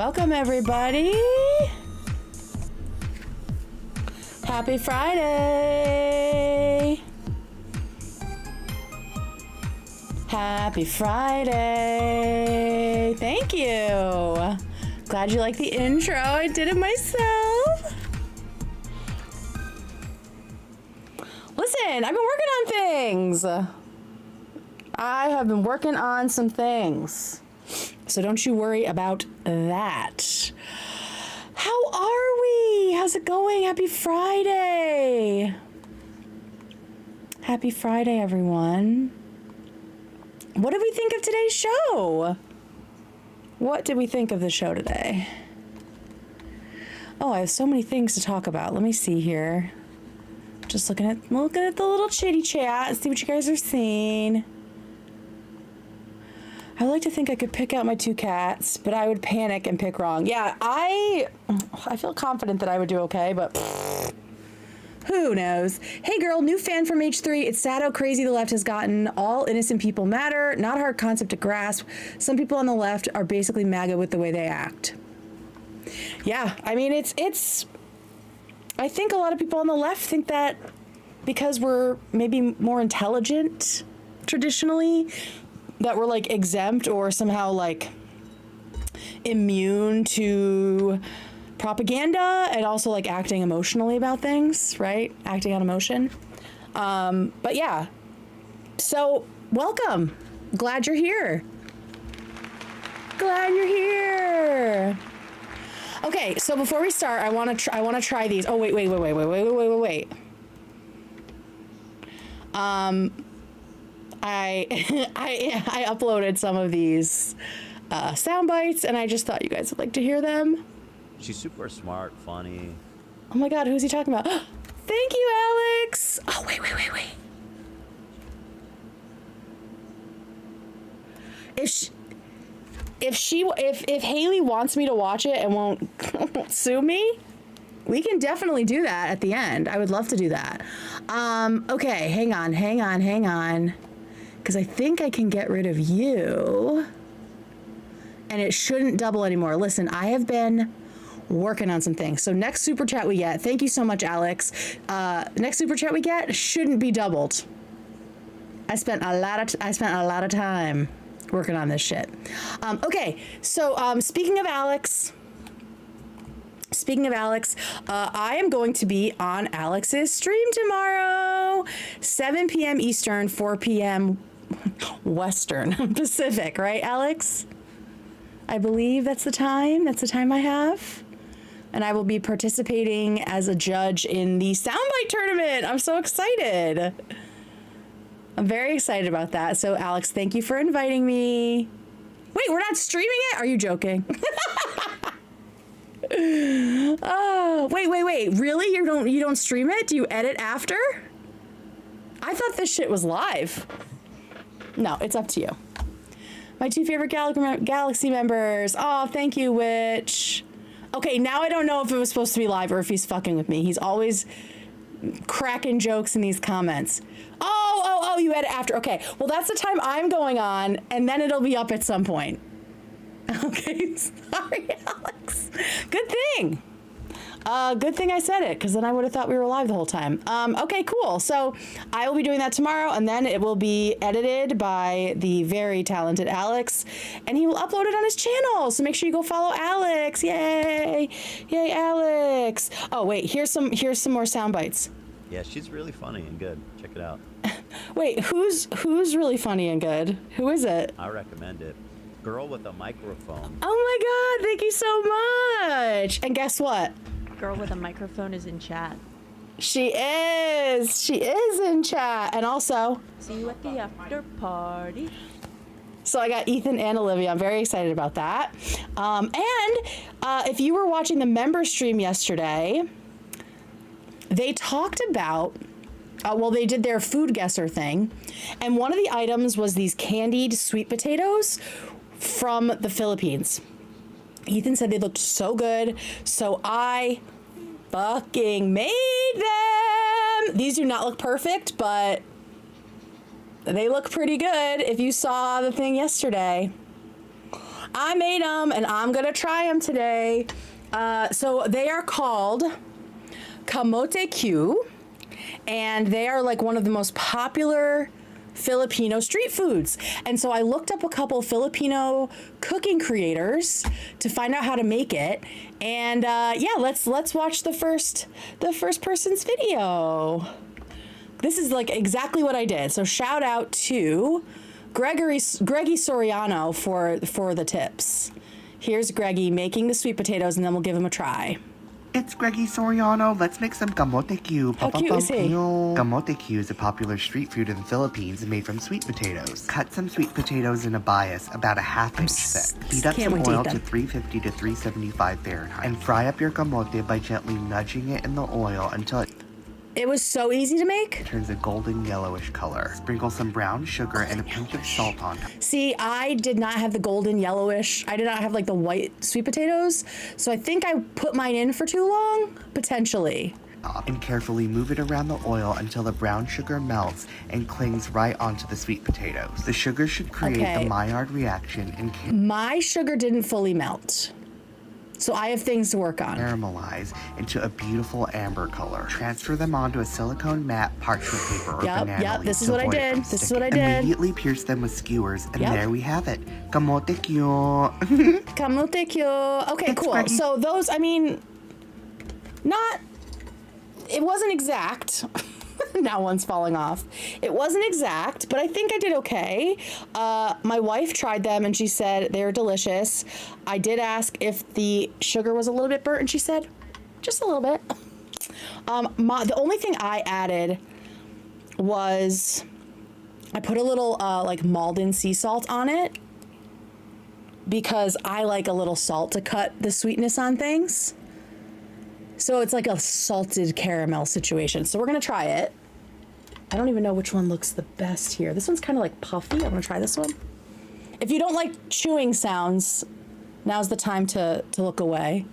Welcome, everybody. Happy Friday. Happy Friday. Thank you. Glad you like the intro. I did it myself. Listen, I've been working on things. I have been working on some things. So don't you worry about that. How are we? How's it going? Happy Friday. Happy Friday, everyone. What did we think of today's show? What did we think of the show today? Oh, I have so many things to talk about. Let me see here. Just looking at the little chitty chat, see what you guys are seeing. I would like to think I could pick out my two cats, but I would panic and pick wrong. Yeah, I feel confident that I would do okay, but who knows? Hey girl, new fan from H3. It's sad how crazy the left has gotten. All innocent people matter. Not a hard concept to grasp. Some people on the left are basically MAGA with the way they act. Yeah, I mean, it's I think a lot of people on the left think that because we're maybe more intelligent traditionally, that we're like exempt or somehow like immune to propaganda and also like acting emotionally about things, right? Acting on emotion. But yeah, so welcome. Glad you're here. Glad you're here. Okay, so before we start, I want to try these. Oh, wait. I uploaded some of these sound bites, and I just thought you guys would like to hear them. She's super smart, funny. Oh my God, who's he talking about? Thank you, Alex. Oh, wait. If Haley wants me to watch it and won't sue me, we can definitely do that at the end. I would love to do that. Okay, hang on. Because I think I can get rid of you. And it shouldn't double anymore. Listen, I have been working on some things. So next super chat we get, thank you so much, Alex. Next super chat we get shouldn't be doubled. I spent a lot of time working on this shit. Okay, so speaking of Alex, I am going to be on Alex's stream tomorrow, 7 p.m. Eastern, 4 p.m. Western Pacific, right, Alex? I believe that's the time. That's the time I have. And I will be participating as a judge in the Soundbite tournament. I'm so excited. I'm very excited about that. So, Alex, thank you for inviting me. Wait, we're not streaming it? Are you joking? Oh, wait. Really? You don't stream it? Do you edit after? I thought this shit was live. No, it's up to you. My two favorite Galaxy members. Oh, thank you, Witch. Okay, now I don't know if it was supposed to be live or if he's fucking with me. He's always cracking jokes in these comments. Oh, you edit after. Okay, well, that's the time I'm going on, and then it'll be up at some point. Okay, sorry, Alex. Good thing. Good thing I said it, because then I would have thought we were live the whole time. Okay, cool. So I will be doing that tomorrow, and then it will be edited by the very talented Alex, and he will upload it on his channel. So make sure you go follow Alex. Yay, Alex. Oh wait, here's some more sound bites. Yeah, she's really funny and good. Check it out. Wait, who's really funny and good? Who is it? I recommend it. Girl with a microphone. Oh my God, thank you so much. And guess what? Girl with a microphone is in chat. She is in chat. And also, see you at the after party. So I got Ethan and Olivia. I'm very excited about that. If you were watching the member stream yesterday, they talked about, they did their food guesser thing. And one of the items was these candied sweet potatoes from the Philippines. Ethan said they looked so good, so I fucking made them. These do not look perfect, but they look pretty good if you saw the thing yesterday. I made them and I'm gonna try them today. So they are called kamote Q, and they are like one of the most popular Filipino street foods. And so I looked up a couple Filipino cooking creators to find out how to make it. And yeah, let's watch the first person's video. This is like exactly what I did. So shout out to Greggy Soriano for the tips. Here's Greggy making the sweet potatoes, and then we'll give him a try. It's Greggy Soriano. Let's make some kamote Q. How cute is he? Kamote Q is a popular street food in the Philippines made from sweet potatoes. Cut some sweet potatoes in a bias about a half-inch thick. Heat up some oil to 350 to 375 Fahrenheit. And fry up your kamote by gently nudging it in the oil until It was so easy to make. turns a golden yellowish color. Sprinkle some brown sugar and a pinch of salt on top. See, I did not have the golden yellowish. I did not have like the white sweet potatoes. So I think I put mine in for too long, potentially. And carefully move it around the oil until the brown sugar melts and clings right onto the sweet potatoes. The sugar should create Okay. the Maillard reaction and My sugar didn't fully melt. So I have things to work on. caramelize into a beautiful amber color. Transfer them onto a silicone mat parchment paper or banana Yep, leaf this is to what I avoid it did. from This is sticking. what I did. Immediately pierce them with skewers, and Yep. there we have it. Kamote Q. Kamote Kyo. Okay, It's cool. Greggy. So those, I mean, it wasn't exact. Now one's falling off. It wasn't exact, but I think I did okay. My wife tried them and she said they were delicious. I did ask if the sugar was a little bit burnt, and she said just a little bit. The only thing I added was I put a little like Malden sea salt on it, because I like a little salt to cut the sweetness on things. So it's like a salted caramel situation. So we're gonna try it. I don't even know which one looks the best here. This one's kind of like puffy. I'm gonna try this one. If you don't like chewing sounds, now's the time to look away.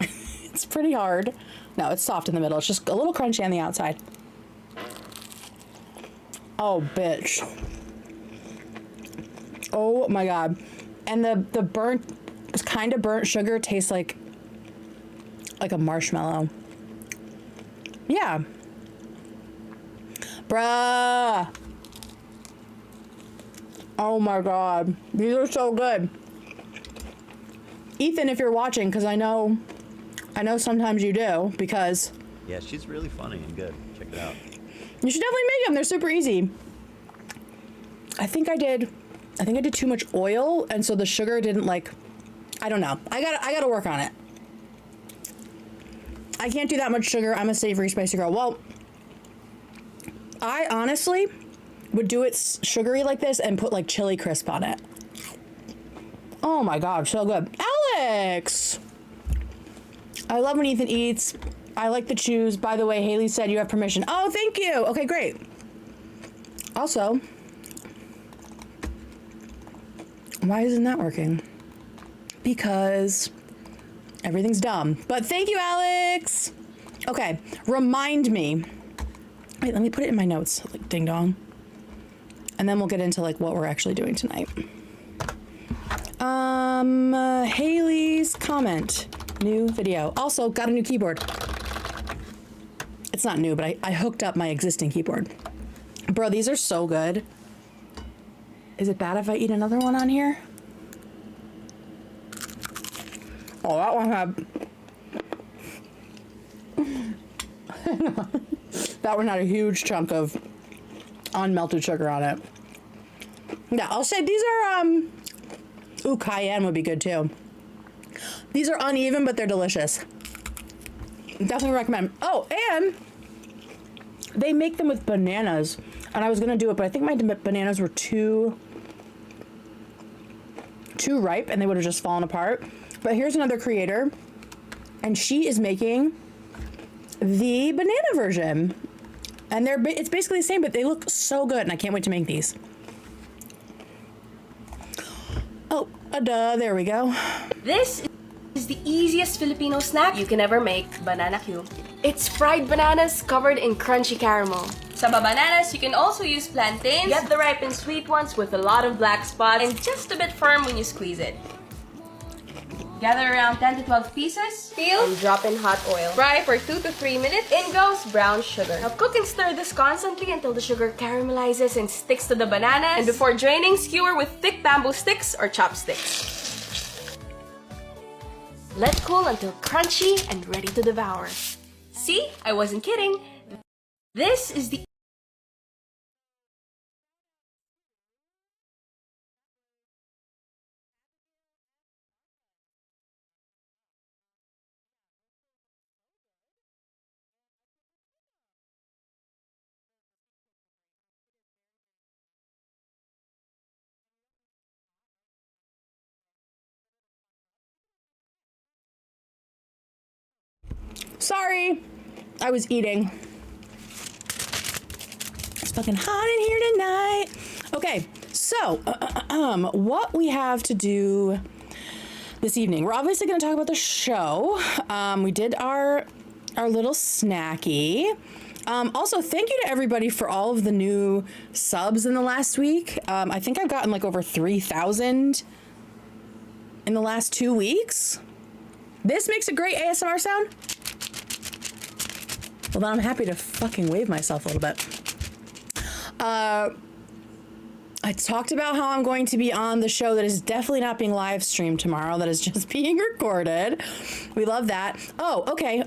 It's pretty hard. No, it's soft in the middle. It's just a little crunchy on the outside. Oh, bitch. Oh my God. And the burnt, kind of burnt sugar tastes like a marshmallow. Yeah. Bruh. Oh my God. These are so good. Ethan, if you're watching, because I know sometimes you do, because Yeah, she's really funny and good. Check it out. you should definitely make them. They're super easy. I think I did too much oil, and so the sugar didn't like, I don't know. I gotta work on it. I can't do that much sugar. I'm a savory, spicy girl. Well, I honestly would do it sugary like this and put like chili crisp on it. Oh my God, so good. Alex! I love when Ethan eats. I like the chews. By the way, Haley said you have permission. Oh, thank you. Okay, great. Also, why isn't that working? Because everything's dumb. But thank you, Alex. Okay, remind me. Wait, let me put it in my notes, like ding dong. And then we'll get into like what we're actually doing tonight. Haley's comment, new video. Also got a new keyboard. It's not new, but I hooked up my existing keyboard. Bro, these are so good. Is it bad if I eat another one on here? Oh, that one had... that one had a huge chunk of unmelted sugar on it. Yeah, I'll say these are, ooh, cayenne would be good too. These are uneven, but they're delicious. Definitely recommend. Oh, and they make them with bananas. And I was gonna do it, but I think my bananas were too ripe and they would have just fallen apart. But here's another creator, and she is making the banana version. And it's basically the same, but they look so good, and I can't wait to make these. Oh, duh, there we go. This is the easiest Filipino snack you can ever make, banana Q. It's fried bananas covered in crunchy caramel. Sa bananas, you can also use plantains. Get the ripened sweet ones with a lot of black spots and just a bit firm when you squeeze it. Gather around 10 to 12 pieces, peel, and drop in hot oil. Fry for 2 to 3 minutes. In goes brown sugar. Now cook and stir this constantly until the sugar caramelizes and sticks to the bananas. And before draining, skewer with thick bamboo sticks or chopsticks. Let cool until crunchy and ready to devour. See? I wasn't kidding. This is the Sorry, I was eating. It's fucking hot in here tonight. Okay, so what we have to do this evening, we're obviously going to talk about the show. We did our little snacky. Also, thank you to everybody for all of the new subs in the last week. I think I've gotten like over 3,000 in the last 2 weeks. This makes a great ASMR sound. Well, then I'm happy to fucking wave myself a little bit. I talked about how I'm going to be on the show that is definitely not being live streamed tomorrow, that is just being recorded. We love that. Oh, okay.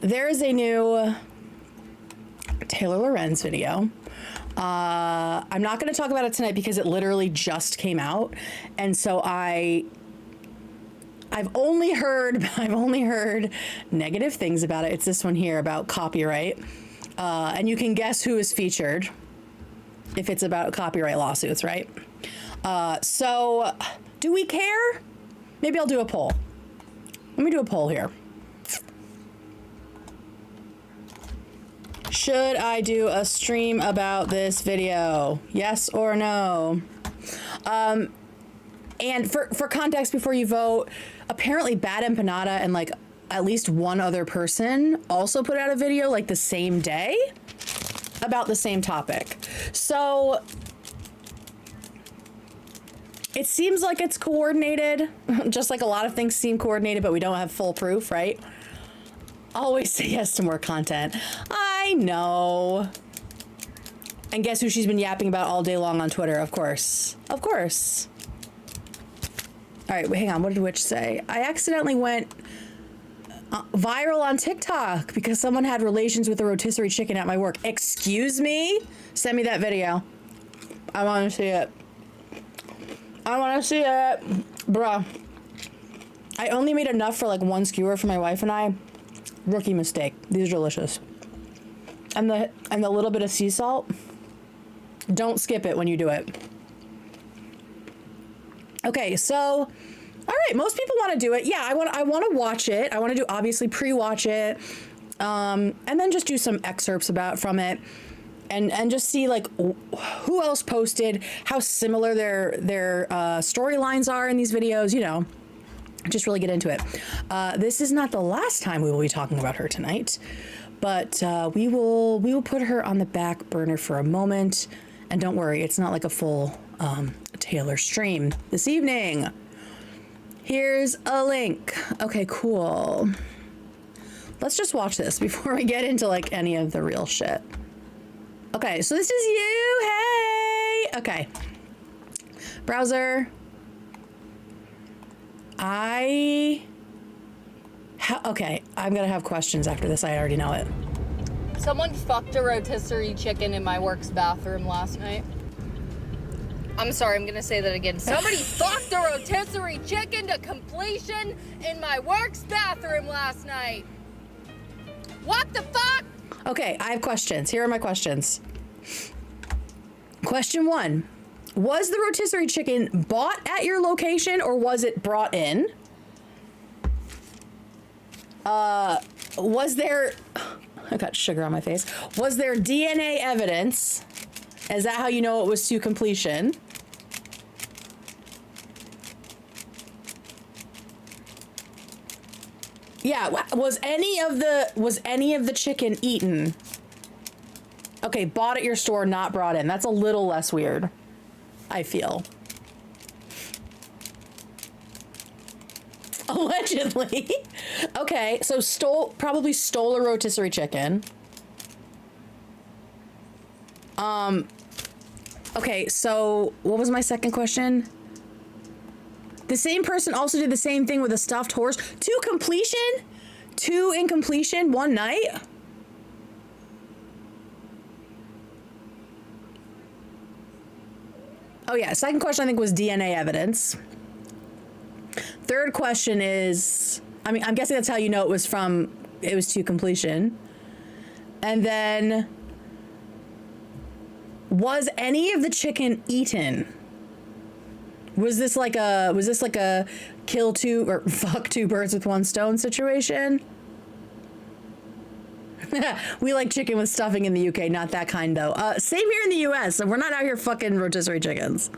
There is a new Taylor Lorenz video. I'm not going to talk about it tonight because it literally just came out. And so I've only heard negative things about it. It's this one here about copyright. And you can guess who is featured if it's about copyright lawsuits, right? So do we care? Maybe I'll do a poll. Let me do a poll here. Should I do a stream about this video? Yes or no? And for context, before you vote, apparently Bad Empanada and like at least one other person also put out a video like the same day about the same topic. So it seems like it's coordinated, just like a lot of things seem coordinated, but we don't have full proof, right? Always say yes to more content. I know. And guess who she's been yapping about all day long on Twitter? Of course. Of course. All right, wait, hang on. What did Witch say? I accidentally went viral on TikTok because someone had relations with a rotisserie chicken at my work. Excuse me? Send me that video. I want to see it. I want to see it. Bruh. I only made enough for like one skewer for my wife and I. Rookie mistake. These are delicious. And the little bit of sea salt. Don't skip it when you do it. Okay, so, all right, most people want to do it. Yeah, I want to watch it. I want to do, obviously, pre-watch it, and then just do some excerpts from it, and just see, like, who else posted, how similar their storylines are in these videos, you know, just really get into it. This is not the last time we will be talking about her tonight, but we will put her on the back burner for a moment, and don't worry, it's not like a full Taylor stream this evening. Here's a link. Okay, cool. Let's just watch this before we get into like any of the real shit. Okay, so this is you. Hey. Okay. Browser. Okay, I'm gonna have questions after this. I already know it. Someone fucked a rotisserie chicken in my work's bathroom last night. I'm sorry, I'm gonna say that again. Somebody fucked a rotisserie chicken to completion in my work's bathroom last night. What the fuck? Okay, I have questions. Here are my questions. Question 1. Was the rotisserie chicken bought at your location or was it brought in? Was there... I got sugar on my face. Was there DNA evidence? Is that how you know it was to completion? Yeah, was any of the chicken eaten? Okay, bought at your store, not brought in. That's a little less weird, I feel. Allegedly. Okay, so probably stole a rotisserie chicken. Okay, so what was my second question? The same person also did the same thing with a stuffed horse. Two in completion, one night? Oh yeah, second question I think was DNA evidence. Third question is, I mean, I'm guessing that's how you know it was to completion. And then, was any of the chicken eaten? Was this like a kill two or fuck two birds with one stone situation? We like chicken with stuffing in the UK, not that kind though. Same here in the US, so we're not out here fucking rotisserie chickens.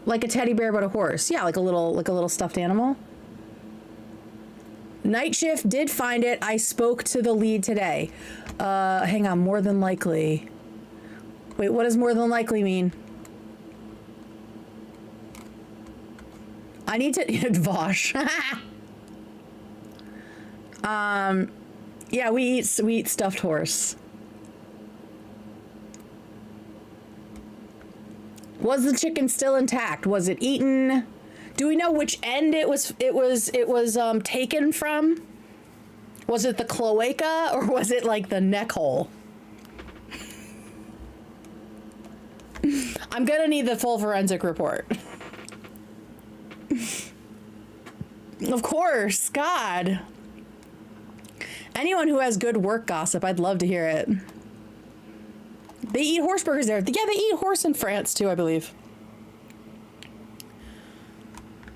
Like a teddy bear but a horse. Yeah, like a little stuffed animal. Night shift did find it. I spoke to the lead today. Hang on, more than likely. Wait, what does more than likely mean? I need to Vosh. Yeah, we eat stuffed horse. Was the chicken still intact? Was it eaten? Do we know which end it was taken from? Was it the cloaca or was it like the neck hole? I'm gonna need the full forensic report. Of course, God. Anyone who has good work gossip, I'd love to hear it. They eat horse burgers there. Yeah, they eat horse in France too, I believe.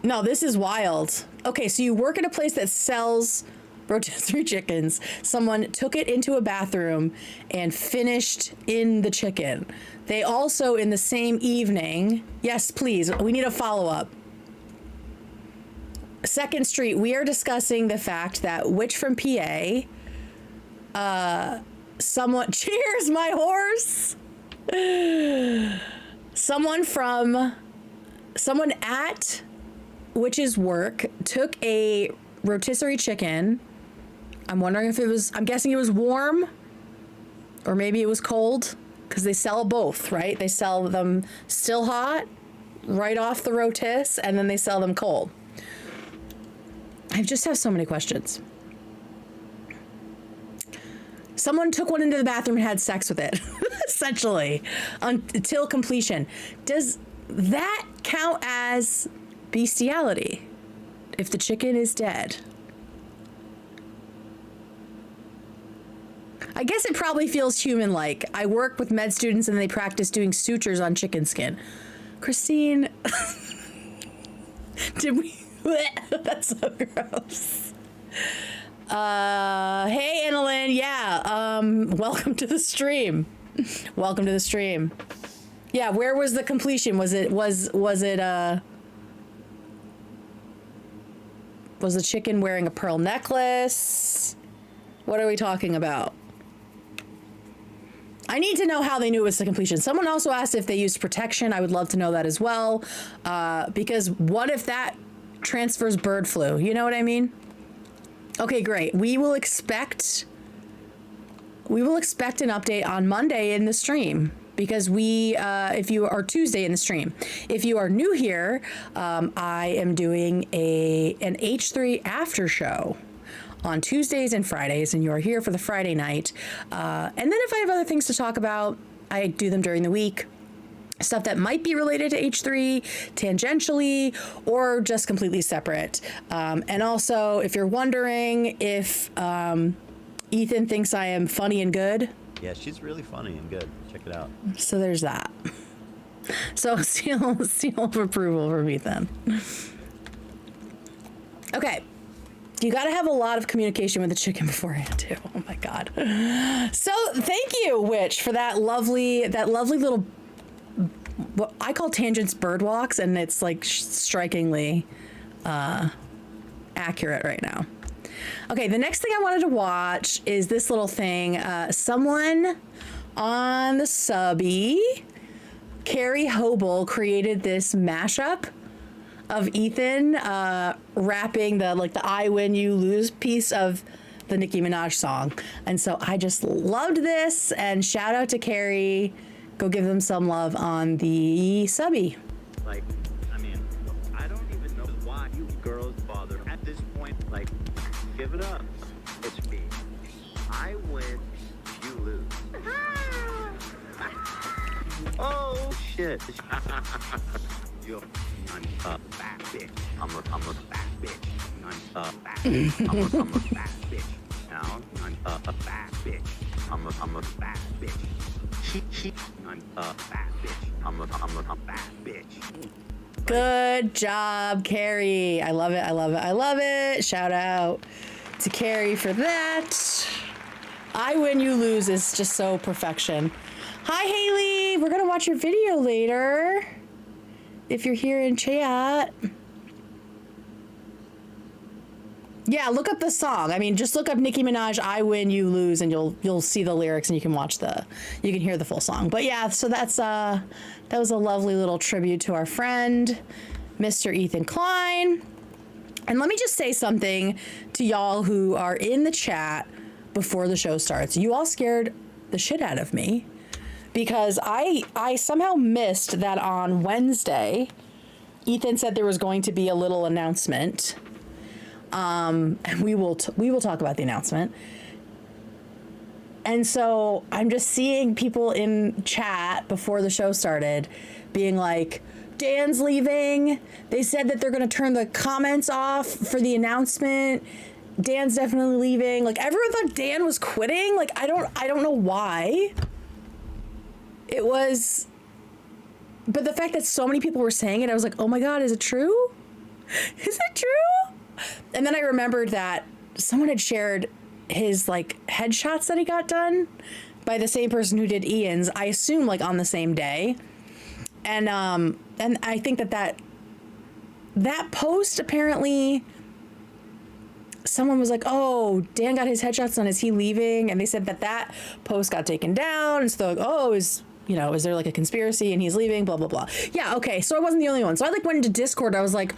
No, this is wild. Okay, so you work at a place that sells rotisserie chickens. Someone took it into a bathroom and finished in the chicken. They also, in the same evening, yes, please, we need a follow-up. 2nd Street, we are discussing the fact that Witch from PA, someone, cheers, my horse! Someone at Witch's work took a rotisserie chicken. I'm wondering if I'm guessing it was warm, or maybe it was cold, because they sell both, right? They sell them still hot, right off the rotis, and then they sell them cold. I just have so many questions. Someone took one into the bathroom and had sex with it, essentially, until completion. Does that count as bestiality if the chicken is dead? I guess it probably feels human-like. I work with med students and they practice doing sutures on chicken skin. Christine, did we... That's so gross. Hey, Annalyn. Yeah. Welcome to the stream. Welcome to the stream. Yeah. Where was the completion? Was the chicken wearing a pearl necklace? What are we talking about? I need to know how they knew it was the completion. Someone also asked if they used protection. I would love to know that as well. Because what if that transfers bird flu? You know what I mean? Okay, great. We will expect an update on Monday in the stream, because if you are Tuesday in the stream. If you are new here, I am doing an H3 after show on Tuesdays and Fridays, and you are here for the Friday night. And then if I have other things to talk about, I do them during the week. Stuff that might be related to H3 tangentially or just completely separate. And also, if you're wondering if Ethan thinks I am funny and good. Yeah, she's really funny and good. Check it out. So there's that. So seal of approval from Ethan. Okay. You got to have a lot of communication with the chicken beforehand too. Oh my God. So thank you, Witch, for that lovely little, what I call tangents bird walks, and it's like strikingly accurate right now. Okay, the next thing I wanted to watch is this little thing. Someone on the subby, Carrie Hobel, created this mashup of Ethan rapping the I win you lose piece of the Nicki Minaj song. And so I just loved this, and shout out to Carrie. Go give them some love on the subby. Like, I mean, I don't even know why you girls bother at this point. Like, give it up. It's me. I win, you lose. Oh shit. Yo, I'm a fat bitch. I'm a fat bitch. I'm a fat bitch. I'm a fat bitch. Now I'm a fat bitch. I'm a fat bitch. I'm a fat bitch. I'm a fat bitch. Good job, Carrie. I love it. I love it. I love it. Shout out to Carrie for that. I win, you lose is just so perfection. Hi, Haley. We're going to watch your video later. If you're here in chat. Yeah, look up the song. I mean, just look up Nicki Minaj, I win, you lose, and you'll see the lyrics and you can hear the full song. But yeah, so that was a lovely little tribute to our friend, Mr. Ethan Klein. And let me just say something to y'all who are in the chat before the show starts. You all scared the shit out of me because I somehow missed that on Wednesday, Ethan said there was going to be a little announcement. And we will talk about the announcement. And so I'm just seeing people in chat before the show started being like, Dan's leaving. They said that they're going to turn the comments off for the announcement. Dan's definitely leaving. Like, everyone thought Dan was quitting. Like, I don't know why. It was, but the fact that so many people were saying it, I was like, oh my God, is it true? Is it true? And then I remembered that someone had shared his like headshots that he got done by the same person who did Ian's, I assume like on the same day. And I think that post, apparently someone was like, oh, Dan got his headshots done, is he leaving? And they said that post got taken down. And so they're like, oh, is there like a conspiracy and he's leaving, blah, blah, blah. Yeah, okay, so I wasn't the only one. So I like went into Discord, I was like,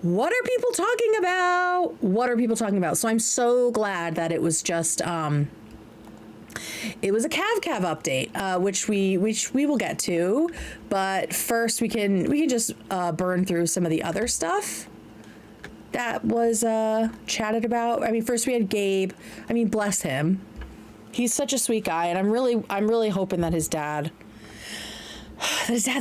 what are people talking about? What are people talking about? So I'm so glad that it was just, it was a Cav update, which we will get to. But first we can just burn through some of the other stuff that was chatted about. I mean, first we had Gabe. I mean, bless him. He's such a sweet guy, and I'm really hoping that his dad's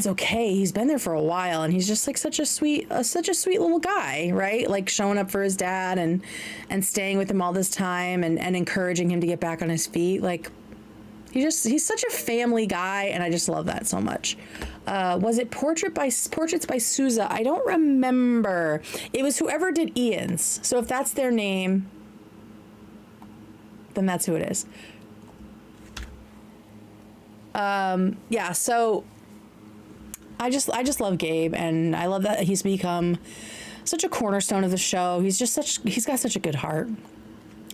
okay. He's been there for a while, and he's just like such a sweet little guy, right? Like showing up for his dad and staying with him all this time and encouraging him to get back on his feet. Like he's such a family guy, and I just love that so much. Was it Portraits by Souza? I don't remember. It was whoever did Ian's. So if that's their name, then that's who it is. Yeah, so I just love Gabe, and I love that he's become such a cornerstone of the show. He's got such a good heart.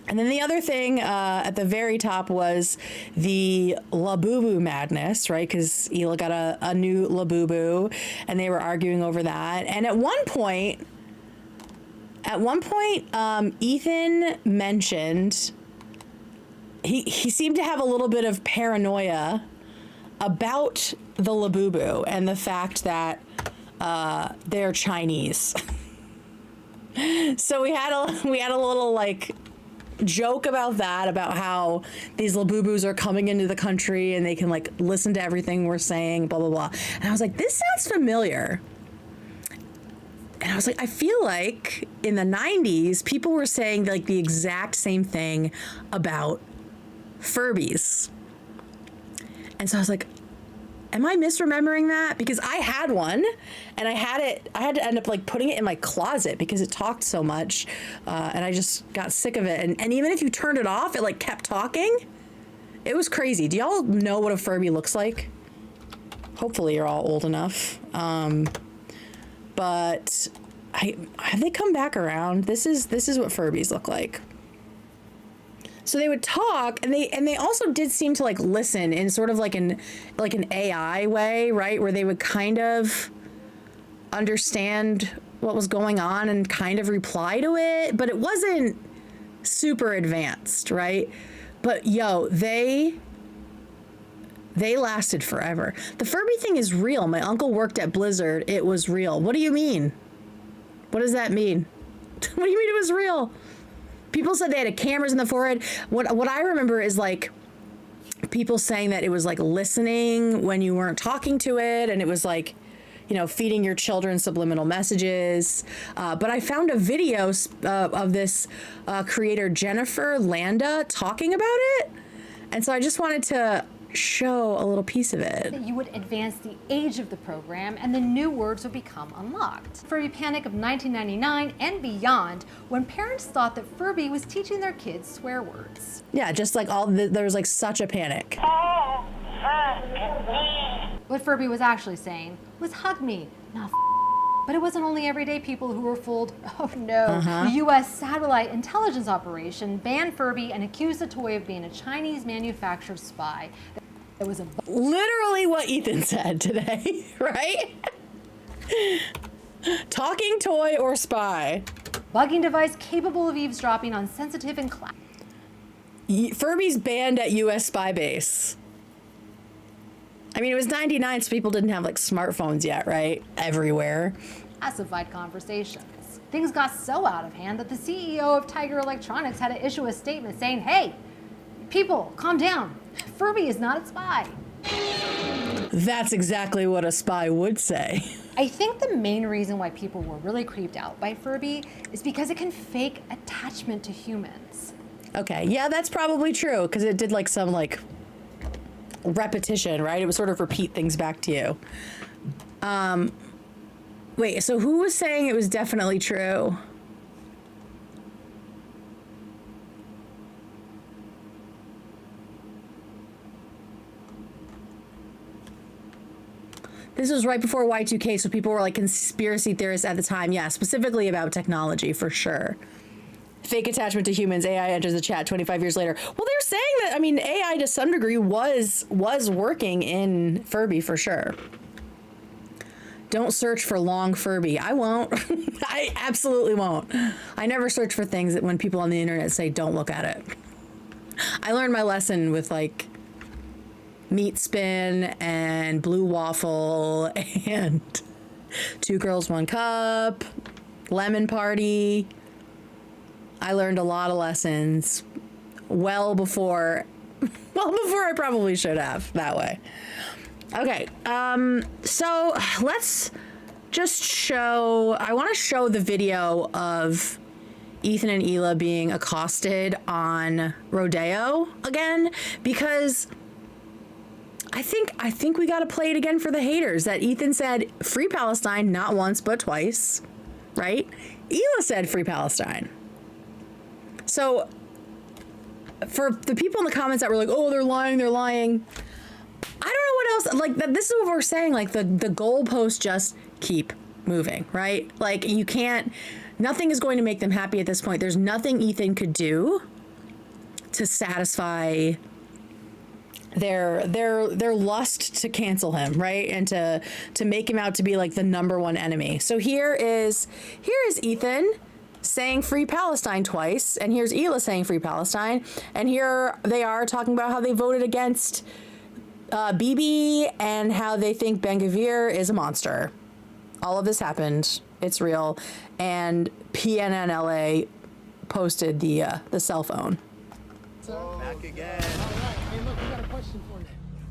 And then the other thing at the very top was the labubu madness, right? Because Hila got a new labubu, and they were arguing over that. And at one point, Ethan mentioned he seemed to have a little bit of paranoia about the labubu and the fact that they're Chinese. So we had a little like joke about that, about how these labubus are coming into the country and they can like listen to everything we're saying, blah blah blah. And I was like, this sounds familiar. And I was like, I feel like in the 90s people were saying like the exact same thing about Furbies. And so I was like, am I misremembering that? Because I had one, and I had to end up like putting it in my closet because it talked so much, and I just got sick of it. And even if you turned it off, it like kept talking. It was crazy. Do y'all know what a Furby looks like? Hopefully you're all old enough. But have they come back around? This is what Furbies look like. So they would talk, and they also did seem to like listen in sort of like an AI way, right? Where they would kind of understand what was going on and kind of reply to it, but it wasn't super advanced, right? But yo, they lasted forever. The Furby thing is real. My uncle worked at Blizzard. It was real. What do you mean? What does that mean? What do you mean it was real? People said they had cameras in the forehead. What I remember is like people saying that it was like listening when you weren't talking to it, and it was like, you know, feeding your children subliminal messages. But I found a video of this creator, Jennifer Landa, talking about it. And so I just wanted to show a little piece of it. That you would advance the age of the program and the new words would become unlocked. Furby panic of 1999 and beyond, when parents thought that Furby was teaching their kids swear words. Yeah, just like there was like such a panic. What Furby was actually saying was hug me, not but it wasn't only everyday people who were fooled. Oh no. The U.S. satellite intelligence operation banned Furby and accused the toy of being a Chinese manufactured spy. It was literally what Ethan said today, right? Talking toy or spy. Bugging device capable of eavesdropping on sensitive and Furby's banned at U.S. spy base. I mean, it was 99, so people didn't have like smartphones yet, right? Everywhere. Classified conversations. Things got so out of hand that the CEO of Tiger Electronics had to issue a statement saying, hey, people, calm down. Furby is not a spy. That's exactly what a spy would say. I think the main reason why people were really creeped out by Furby is because it can fake attachment to humans. Okay, yeah, that's probably true, because it did like some like repetition, right? It would sort of repeat things back to you. Wait, so who was saying it was definitely true? This was right before Y2K, so people were like conspiracy theorists at the time. Yeah, specifically about technology, for sure. Fake attachment to humans, AI enters the chat 25 years later. Well, they're saying that, I mean, AI to some degree was working in Furby for sure. Don't search for long Furby. I won't. I absolutely won't. I never search for things that when people on the internet say don't look at it. I learned my lesson with like Meat Spin and Blue Waffle and Two Girls, One Cup, Lemon Party. I learned a lot of lessons well before I probably should have that way. Okay, so let's just show, I want to show the video of Ethan and Hila being accosted on Rodeo again, because I think we got to play it again for the haters. That Ethan said free Palestine not once but twice, right? Hila said free Palestine. So for the people in the comments that were like, oh, they're lying, I don't know what else, like, this is what we're saying, like, the goalposts just keep moving, right? Like, you can't, nothing is going to make them happy at this point. There's nothing Ethan could do to satisfy their lust to cancel him, right? And to make him out to be, like, the #1 enemy. So here is Ethan saying free Palestine twice, and here's Hila saying free Palestine, and here they are talking about how they voted against Bibi and how they think Ben Gvir is a monster. All of this happened. It's real. And PNN LA posted the cell phone. Back again. All right. Hey, look, we got a question for you.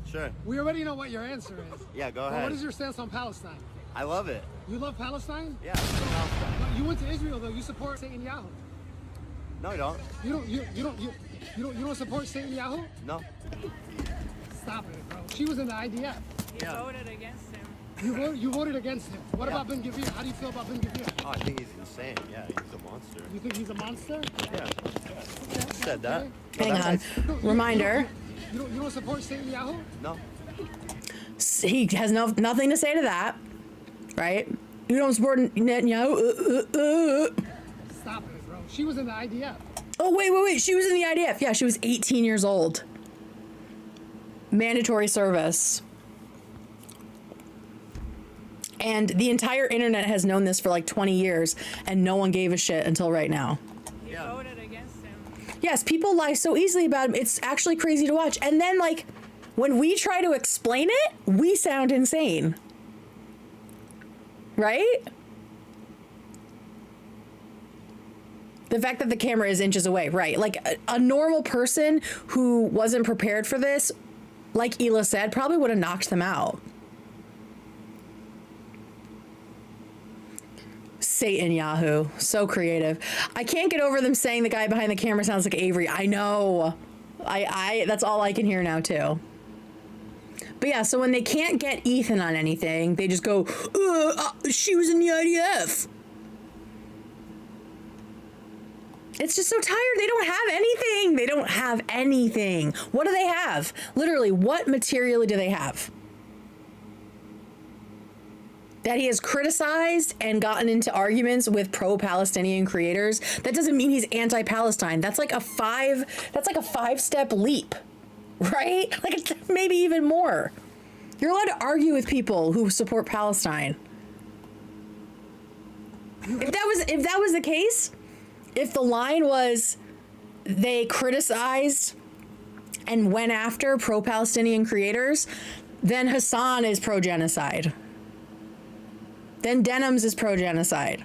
Sure. We already know what your answer is. Yeah, go But ahead. what is your stance on Palestine? I love it. You love Palestine? Yeah, I love Palestine. But you went to Israel though. You support Satan Yahoo. No, I don't. You don't support Satan Yahoo? No. Stop it, bro. She was in the IDF. Yeah. Voted against him. You voted against him. What Yeah. about Ben Gvir? How do you feel about Ben Gvir? Oh, I think he's insane. Yeah, he's a monster. You think he's a monster? Yeah. Okay. Said that. Okay. No, Hang on. that's- Reminder. You don't support Satan Yahoo? No. He has nothing to say to that, right? You don't support Netanyahu? Stop it, bro. She was in the IDF. Oh, wait. She was in the IDF. Yeah, she was 18 years old. Mandatory service. And the entire internet has known this for like 20 years, and no one gave a shit until right now. You voted against him. Yes, people lie so easily about him. It's actually crazy to watch. And then, like, when we try to explain it, we sound insane. Right? The fact that the camera is inches away, right? Like, a normal person who wasn't prepared for this, like Hila said, probably would have knocked them out. Satan Yahoo. So creative. I can't get over them saying the guy behind the camera sounds like Avery. I know. I that's all I can hear now too. But yeah, so when they can't get Ethan on anything, they just go, she was in the IDF. It's just so tired. They don't have anything. They don't have anything. What do they have? Literally, what material do they have? That he has criticized and gotten into arguments with pro-Palestinian creators. That doesn't mean he's anti-Palestine. That's like a five-step leap, right? Like maybe even more. You're allowed to argue with people who support Palestine. If that was the case, if the line was they criticized and went after pro-Palestinian creators, then Hassan is pro-genocide. Then Denims is pro-genocide,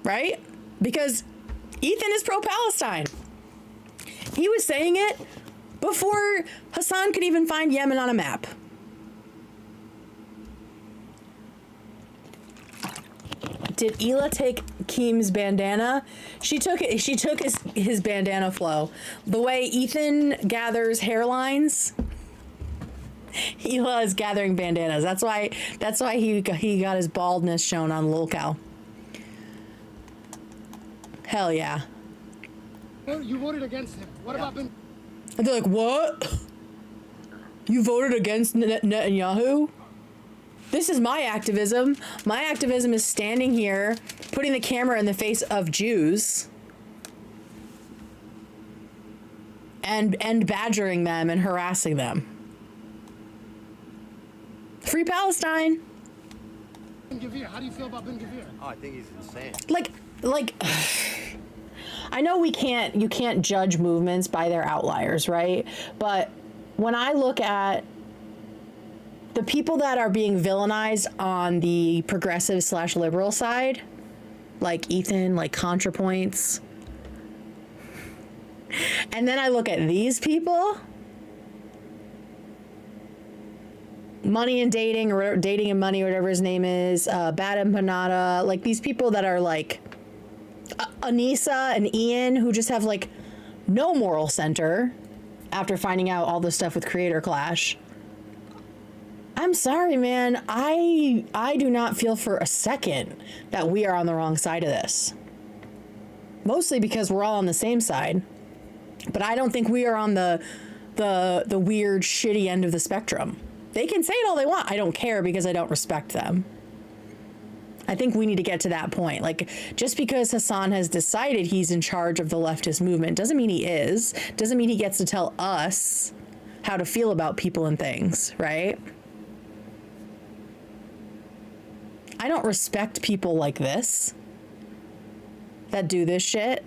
right? Because Ethan is pro-Palestine. He was saying it before Hassan could even find Yemen on a map. Did Hila take Keem's bandana? She took his bandana flow. The way Ethan gathers hairlines, Hila is gathering bandanas. That's why he got his baldness shown on Lil Cow. Hell yeah. You voted against him. What about Ben? And they're like, what? You voted against Netanyahu? This is my activism. My activism is standing here, putting the camera in the face of Jews and badgering them and harassing them. Free Palestine. Ben Gvir. How do you feel about Ben Gvir? Oh, I think he's insane. Like, I know you can't judge movements by their outliers, right? But when I look at the people that are being villainized on the progressive/liberal side, like Ethan, like ContraPoints, and then I look at these people, Money and Dating, or Dating and Money, whatever his name is, Bad and Panada, like these people that are like Anissa and Ian, who just have like no moral center after finding out all the stuff with Creator Clash. I'm sorry, man. I do not feel for a second that we are on the wrong side of this. Mostly because we're all on the same side. But I don't think we are on the weird, shitty end of the spectrum. They can say it all they want. I don't care because I don't respect them. I think we need to get to that point. Like, just because Hassan has decided he's in charge of the leftist movement doesn't mean he is. Doesn't mean he gets to tell us how to feel about people and things, right? I don't respect people like this that do this shit.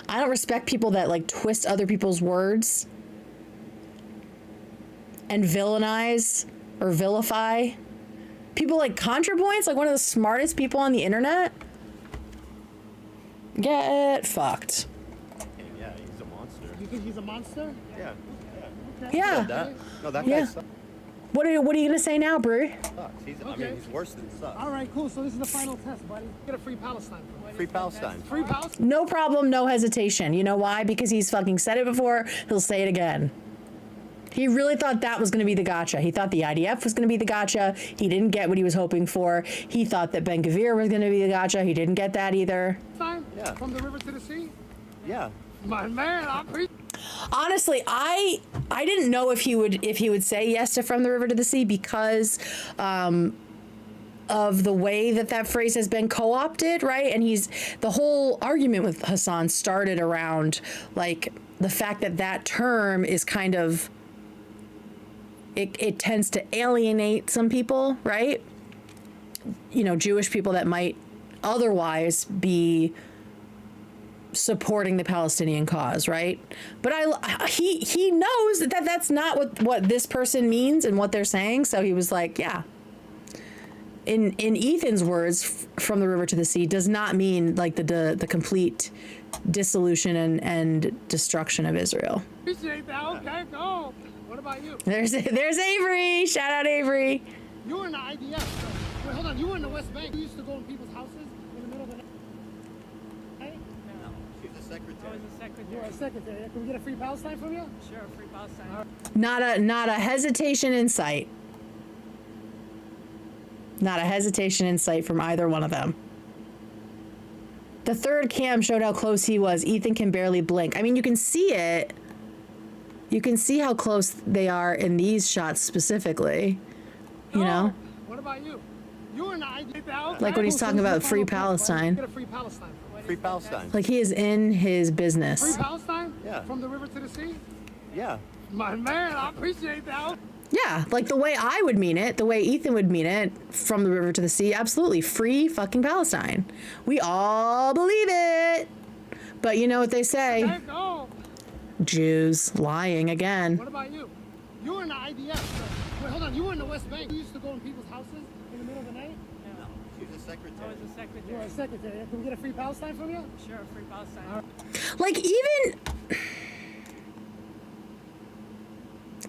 I don't respect people that like twist other people's words and villainize or vilify people like ContraPoints, like one of the smartest people on the internet. Get fucked. Yeah, he's a monster. You think he's a monster? Yeah. Okay. Yeah. That? No, that Yeah. guy sucks. What are you gonna say now, Brew? I mean, he's worse than sucks. All right, cool. So this is the final test, buddy. Get a free Palestine. Free Palestine. Free Palestine. No problem, no hesitation. You know why? Because he's fucking said it before, he'll say it again. He really thought that was going to be the gotcha. He thought the IDF was going to be the gotcha. He didn't get what he was hoping for. He thought that Ben Gvir was going to be the gotcha. He didn't get that either. Yeah. From the river to the sea? Yeah. My man, I appreciate. Honestly, I didn't know if he would say yes to From the River to the Sea because of the way that phrase has been co-opted, right? And the whole argument with Hassan started around like the fact that term is kind of, it tends to alienate some people, right? You know, Jewish people that might otherwise be supporting the Palestinian cause, right? But he knows that that's not what this person means and what they're saying. So he was like, yeah. In Ethan's words, from the river to the sea does not mean like the complete dissolution and destruction of Israel. Appreciate that. Okay, go. What about you? There's Avery. Shout out Avery. You were in the IDF. Wait, hold on. You were in the West Bank. You used to go in people's houses in the middle of the night. No, she's a secretary. I was a secretary. You're a secretary. Can we get a free Palestine from you? Sure, free Palestine. Not a hesitation in sight. Not a hesitation in sight from either one of them. The third cam showed how close he was. Ethan can barely blink. I mean, you can see it. You can see how close they are in these shots specifically. You know? What about you? You were in the IDF. Like when he's talking about free Palestine. Get a free Palestine. Free Palestine. Like he is in his Free business. Palestine? Yeah. From the river to the sea? Yeah. My man, I appreciate that. Yeah, like the way I would mean it, the way Ethan would mean it, from the river to the sea, absolutely. Free fucking Palestine. We all believe it. But you know what they say. Okay, go. Jews lying again. What about you? You were in the IDF. Wait, hold on. You were in the West Bank. You used to go in people's houses in the middle of the night? No, she's a secretary. I was a secretary. You're a secretary. Can we get a free Palestine from you? Sure, free Palestine. Like even...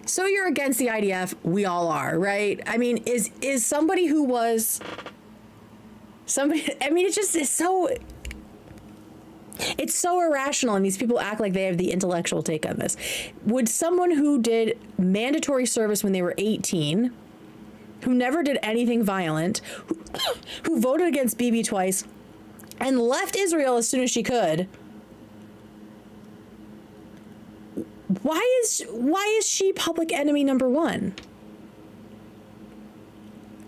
So you're against the IDF, we all are, right? I mean, is somebody who was... Somebody... I mean, it's so irrational, and these people act like they have the intellectual take on this. Would someone who did mandatory service when they were 18, who never did anything violent, who voted against Bibi twice, and left Israel as soon as she could, why is she public enemy number one?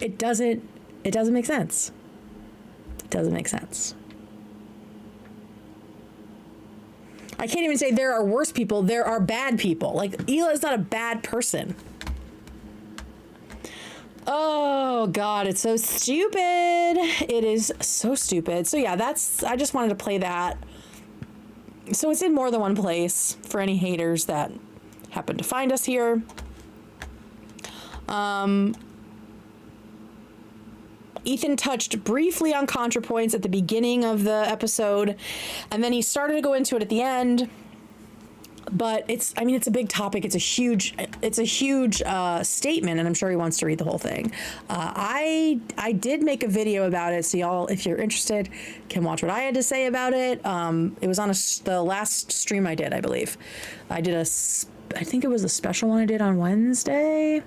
It doesn't make sense. It doesn't make sense. I can't even say there are worse people. There are bad people. Like, Hila is not a bad person. Oh, God, it's so stupid. It is so stupid. So, yeah, I just wanted to play that. So it's in more than one place for any haters that happen to find us here. Ethan touched briefly on ContraPoints at the beginning of the episode, and then he started to go into it at the end. But it's a big topic. It's a huge statement, and I'm sure he wants to read the whole thing. I did make a video about it, so y'all, if you're interested, can watch what I had to say about it. It was on the last stream I did, I believe. I think it was a special one I did on Wednesday.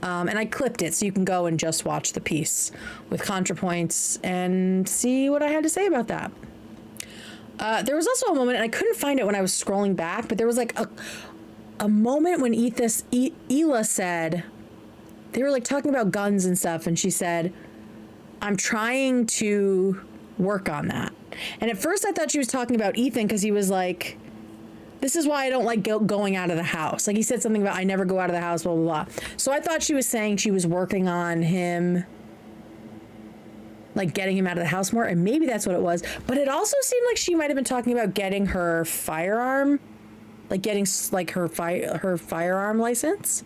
And I clipped it, so you can go and just watch the piece with ContraPoints and see what I had to say about that. There was also a moment, and I couldn't find it when I was scrolling back, but there was like a moment when Hila said, they were like talking about guns and stuff, and she said, I'm trying to work on that. And at first I thought she was talking about Ethan, because he was like, this is why I don't like going out of the house. Like he said something about I never go out of the house, blah, blah, blah. So I thought she was saying she was working on him, like getting him out of the house more, and maybe that's what it was. But it also seemed like she might have been talking about getting her firearm, like getting like her firearm license,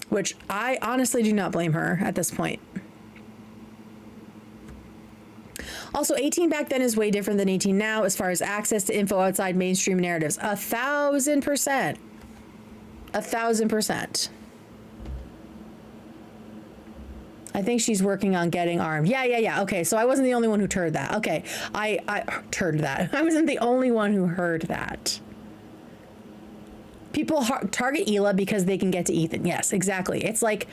which I honestly do not blame her at this point. Also, 18 back then is way different than 18 now as far as access to info outside mainstream narratives. 1,000%. 1,000%. I think she's working on getting armed. Yeah. Okay, so I wasn't the only one who heard that. Okay, I heard that. I wasn't the only one who heard that. People target Hila because they can get to Ethan. Yes, exactly. It's like,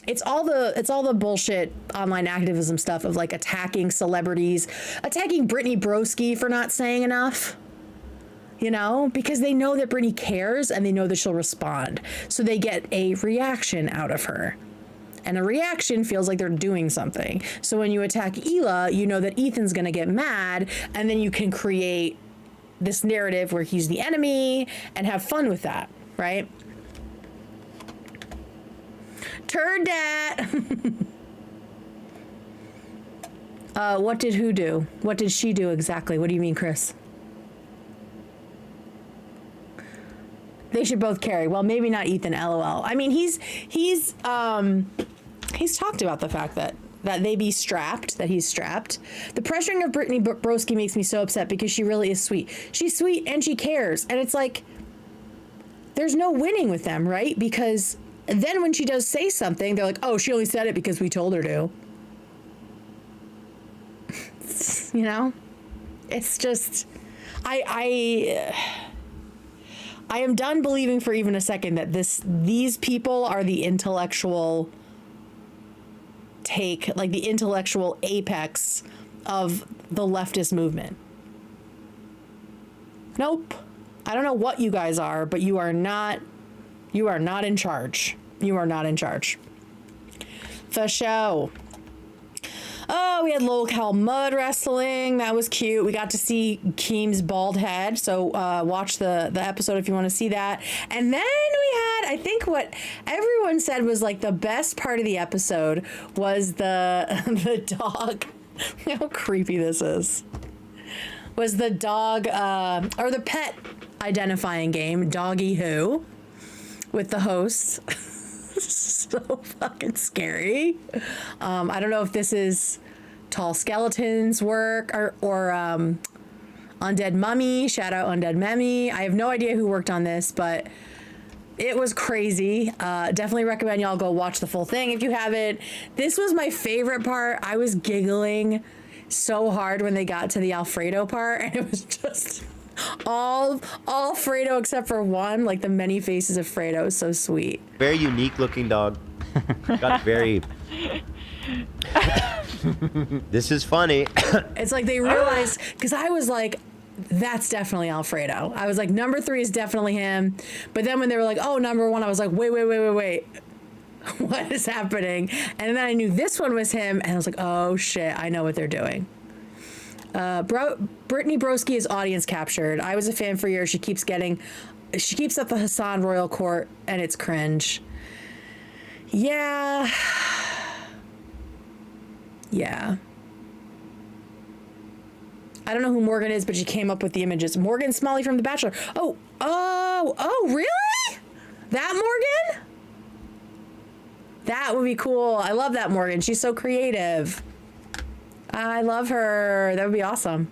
it's all the bullshit online activism stuff of like attacking celebrities, attacking Brittany Broski for not saying enough. You know, because they know that Brittany cares and they know that she'll respond. So they get a reaction out of her. and a reaction feels like they're doing something. So when you attack Hila, you know that Ethan's gonna get mad, and then you can create this narrative where he's the enemy and have fun with that, right? Turd dat. What did who do? What did she do exactly? What do you mean, Chris? They should both carry. Well, maybe not Ethan, LOL. I mean, he's talked about the fact that they be strapped, that he's strapped. The pressuring of Brittany Broski makes me so upset because she really is sweet. She's sweet and she cares. And it's like, there's no winning with them, right? Because then when she does say something, they're like, oh, she only said it because we told her to. You know? It's just, I am done believing for even a second that these people are the intellectual take, like the intellectual apex of the leftist movement. Nope. I don't know what you guys are, but you are not in charge. You are not in charge. For show. Oh, we had local mud wrestling. That was cute. We got to see Keem's bald head. So watch the episode if you want to see that. And then we had, I think what everyone said was like the best part of the episode was the dog. How creepy this is. Was the dog or the pet identifying game, Doggy Who, with the hosts. So fucking scary. I don't know if this is Tall Skeleton's work or Undead Mummy. Shout out Undead Mummy. I have no idea who worked on this, but it was crazy. Definitely recommend y'all go watch the full thing if you haven't. This was my favorite part. I was giggling so hard when they got to the Alfredo part, and it was just all Fredo except for one, like the many faces of Fredo. It was so sweet. Very unique looking dog. Got very this is funny. It's like they realized, because I was like, that's definitely Alfredo. I was like, number 3 is definitely him. But then when they were like, oh, number 1, I was like, wait. What is happening? And then I knew this one was him, and I was like, oh shit, I know what they're doing. Brittany Broski is audience captured. I was a fan for years. She keeps at the Hassan Royal Court, and it's cringe. Yeah. I don't know who Morgan is, but she came up with the images. Morgan Smalley from The Bachelor. Oh, really? That Morgan? That would be cool. I love that Morgan. She's so creative. I love her. That would be awesome.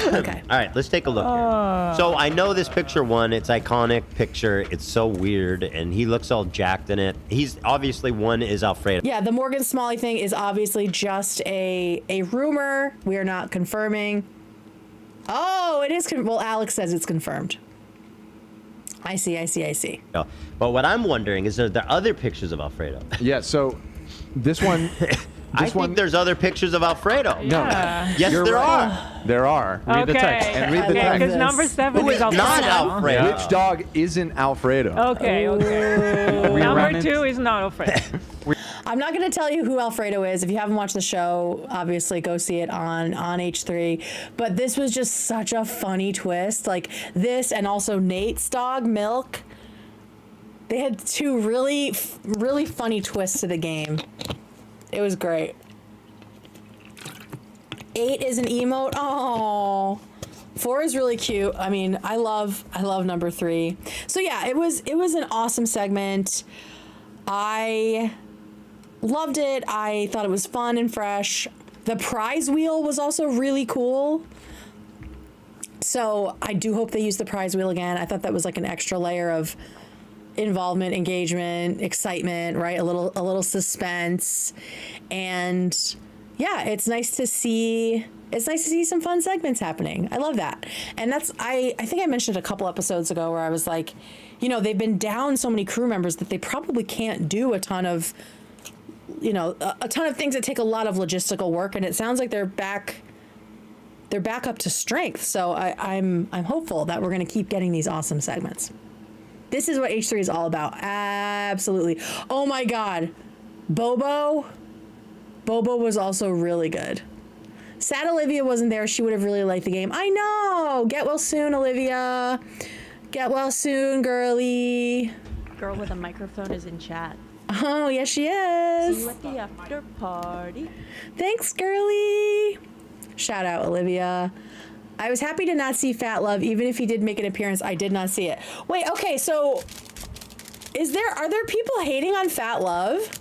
Okay. All right, let's take a look here. So I know this picture one. It's iconic picture. It's so weird, and he looks all jacked in it. He's obviously one is Alfredo. Yeah, the Morgan Smalley thing is obviously just a rumor. We are not confirming. Oh, it is. Well, Alex says it's confirmed. I see. But what I'm wondering is, are there other pictures of Alfredo? Yeah. So this one. I think there's other pictures of Alfredo. No. Yes, there are. There are. Read the text. And read the text. Because number 7 Who is not Alfredo? Which dog isn't Alfredo? Okay. Number 2 is not Alfredo. I'm not going to tell you who Alfredo is. If you haven't watched the show, obviously go see it on H3. But this was just such a funny twist. Like this, and also Nate's dog, Milk. They had 2 really funny twists to the game. It was great. 8 is an emote. Oh, 4 is really cute. I mean, I love number 3. So yeah, it was an awesome segment. I loved it. I thought it was fun and fresh. The prize wheel was also really cool. So I do hope they use the prize wheel again. I thought that was like an extra layer of involvement, engagement, excitement, right? A little suspense. And yeah, it's nice to see some fun segments happening. I love that. And that's, I think I mentioned a couple episodes ago where I was like, you know, they've been down so many crew members that they probably can't do a ton of things that take a lot of logistical work. And it sounds like they're back up to strength. So I'm hopeful that we're going to keep getting these awesome segments. This is what H3 is all about. Absolutely. Oh my God. Bobo was also really good. Sad Olivia wasn't there. She would have really liked the game. I know. Get well soon, Olivia. Get well soon, girly. Girl with a microphone is in chat. Oh, yes, she is. See you at the after party. Thanks, girly. Shout out, Olivia. I was happy to not see Fat Love, even if he did make an appearance. I did not see it. Wait, okay, so are there people hating on Fat Love?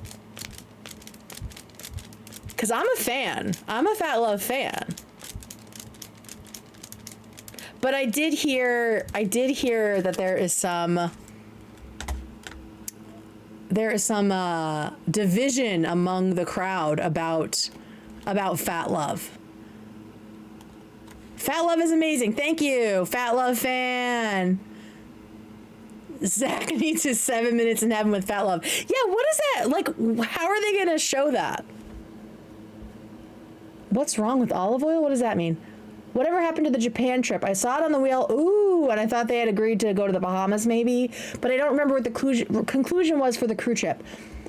Because I'm a fan. I'm a Fat Love fan. But I did hear that there is some division among the crowd about Fat Love. Fat Love is amazing. Thank you, Fat Love fan. Zach needs his 7 minutes in heaven with Fat Love. Yeah, what is that? Like, how are they gonna show that? What's wrong with olive oil? What does that mean? Whatever happened to the Japan trip? I saw it on the wheel. Ooh, and I thought they had agreed to go to the Bahamas maybe, but I don't remember what the conclusion was for the crew trip.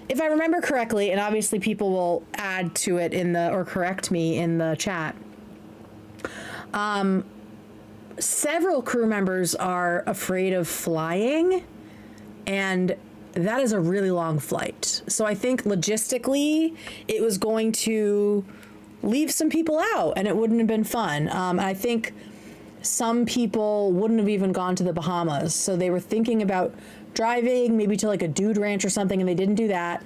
If I remember correctly, and obviously people will add to it or correct me in the chat, several crew members are afraid of flying, and that is a really long flight. So I think logistically it was going to leave some people out and it wouldn't have been fun. I think some people wouldn't have even gone to the Bahamas. So they were thinking about driving maybe to like a dude ranch or something, and they didn't do that.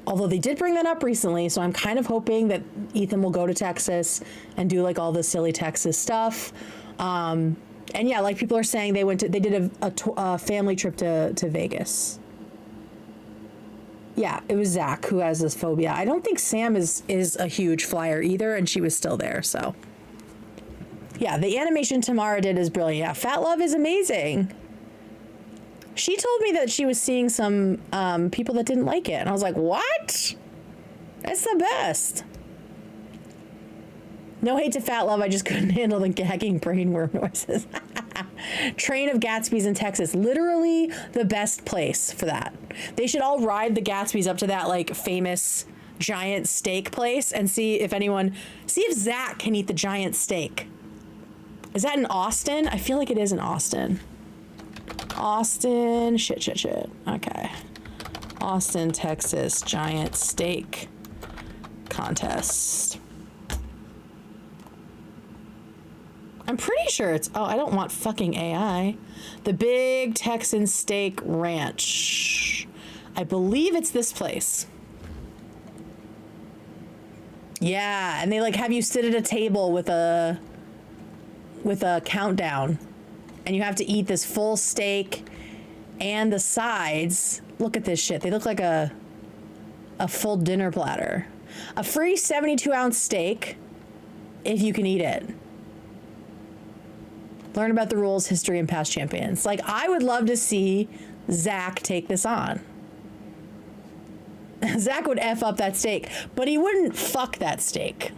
Although they did bring that up recently, so I'm kind of hoping that Ethan will go to Texas and do like all the silly Texas stuff. And yeah, like people are saying, they did a family trip to Vegas. Yeah, it was Zach who has this phobia. I don't think Sam is a huge flyer either, and she was still there, so. Yeah, the animation Tamara did is brilliant. Yeah, Fat Love is amazing. She told me that she was seeing some people that didn't like it. And I was like, what? That's the best. No hate to Fat Love. I just couldn't handle the gagging brainworm noises. Train of Gatsby's in Texas. Literally the best place for that. They should all ride the Gatsby's up to that like famous giant steak place and see if Zach can eat the giant steak. Is that in Austin? I feel like it is in Austin. Austin, shit. Okay. Austin, Texas, giant steak contest. I'm pretty sure it's, I don't want fucking AI. The Big Texan Steak Ranch. I believe it's this place. Yeah, and they like have you sit at a table with a countdown. And you have to eat this full steak and the sides. Look at this shit. They look like a full dinner platter. A free 72-ounce steak, if you can eat it. Learn about the rules, history, and past champions. Like, I would love to see Zach take this on. Zach would F up that steak, but he wouldn't fuck that steak.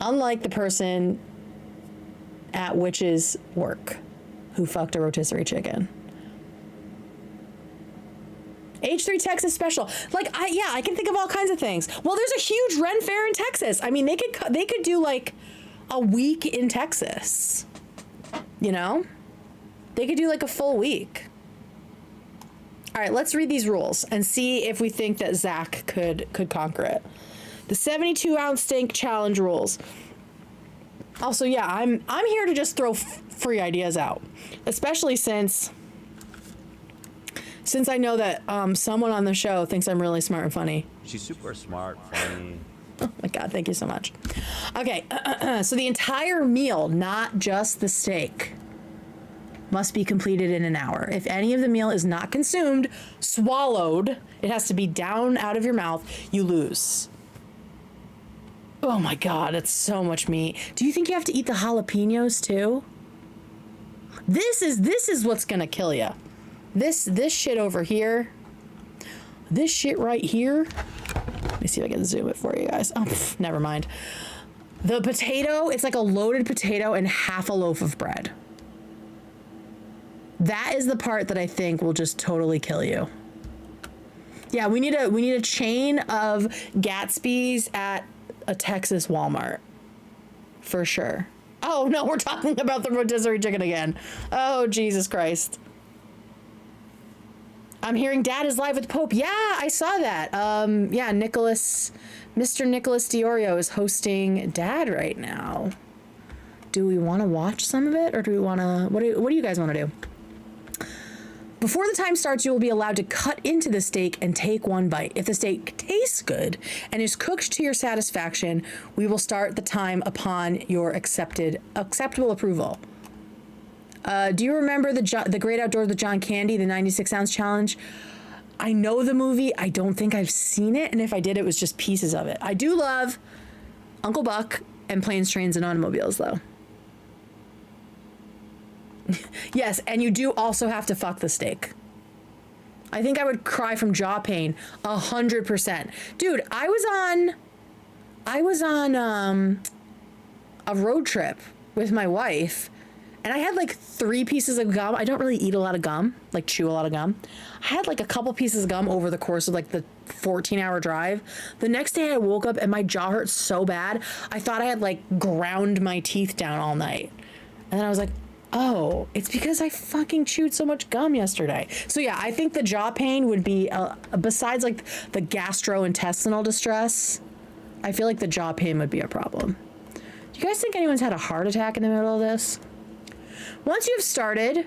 Unlike the person at Witch's work who fucked a rotisserie chicken. H3 Texas special. Like, I can think of all kinds of things. Well, there's a huge Ren Fair in Texas. I mean, they could do like a week in Texas. You know? They could do like a full week. All right, let's read these rules and see if we think that Zach could conquer it. The 72-ounce steak challenge rules. Also, yeah, I'm here to just throw free ideas out, especially since I know that someone on the show thinks I'm really smart and funny. She's super smart, funny. Oh my God, thank you so much. Okay, so the entire meal, not just the steak, must be completed in an hour. If any of the meal is not consumed, swallowed, it has to be down out of your mouth, you lose. Oh my God, it's so much meat. Do you think you have to eat the jalapenos too? This is what's gonna kill you. This shit over here. This shit right here. Let me see if I can zoom it for you guys. Oh, never mind. The potato, it's like a loaded potato and half a loaf of bread. That is the part that I think will just totally kill you. Yeah, we need a chain of Gatsby's at a Texas Walmart. For sure. Oh no, we're talking about the rotisserie chicken again. Oh, Jesus Christ. I'm hearing Dad is live with Pope. Yeah, I saw that. Yeah, Mr. Nicholas Diorio is hosting Dad right now. Do we want to watch some of it, or do we want to, what do you guys want to do? Before the time starts, you will be allowed to cut into the steak and take one bite. If the steak tastes good and is cooked to your satisfaction, we will start the time upon your acceptable approval. Do you remember the Great Outdoors with John Candy, the 96 ounce challenge? I know the movie. I don't think I've seen it, and if I did, it was just pieces of it. I do love Uncle Buck and Planes, Trains, and Automobiles, though. Yes, and you do also have to fuck the steak. I think I would cry from jaw pain 100%. Dude, I was on a road trip with my wife, and I had like 3 pieces of gum. I don't really eat a lot of gum, like chew a lot of gum. I had like a couple pieces of gum over the course of like the 14-hour drive. The next day I woke up and my jaw hurt so bad, I thought I had like ground my teeth down all night. And then I was like, oh, it's because I fucking chewed so much gum yesterday. So yeah, I think the jaw pain would be, besides like the gastrointestinal distress, I feel like the jaw pain would be a problem. Do you guys think anyone's had a heart attack in the middle of this? Once you've started,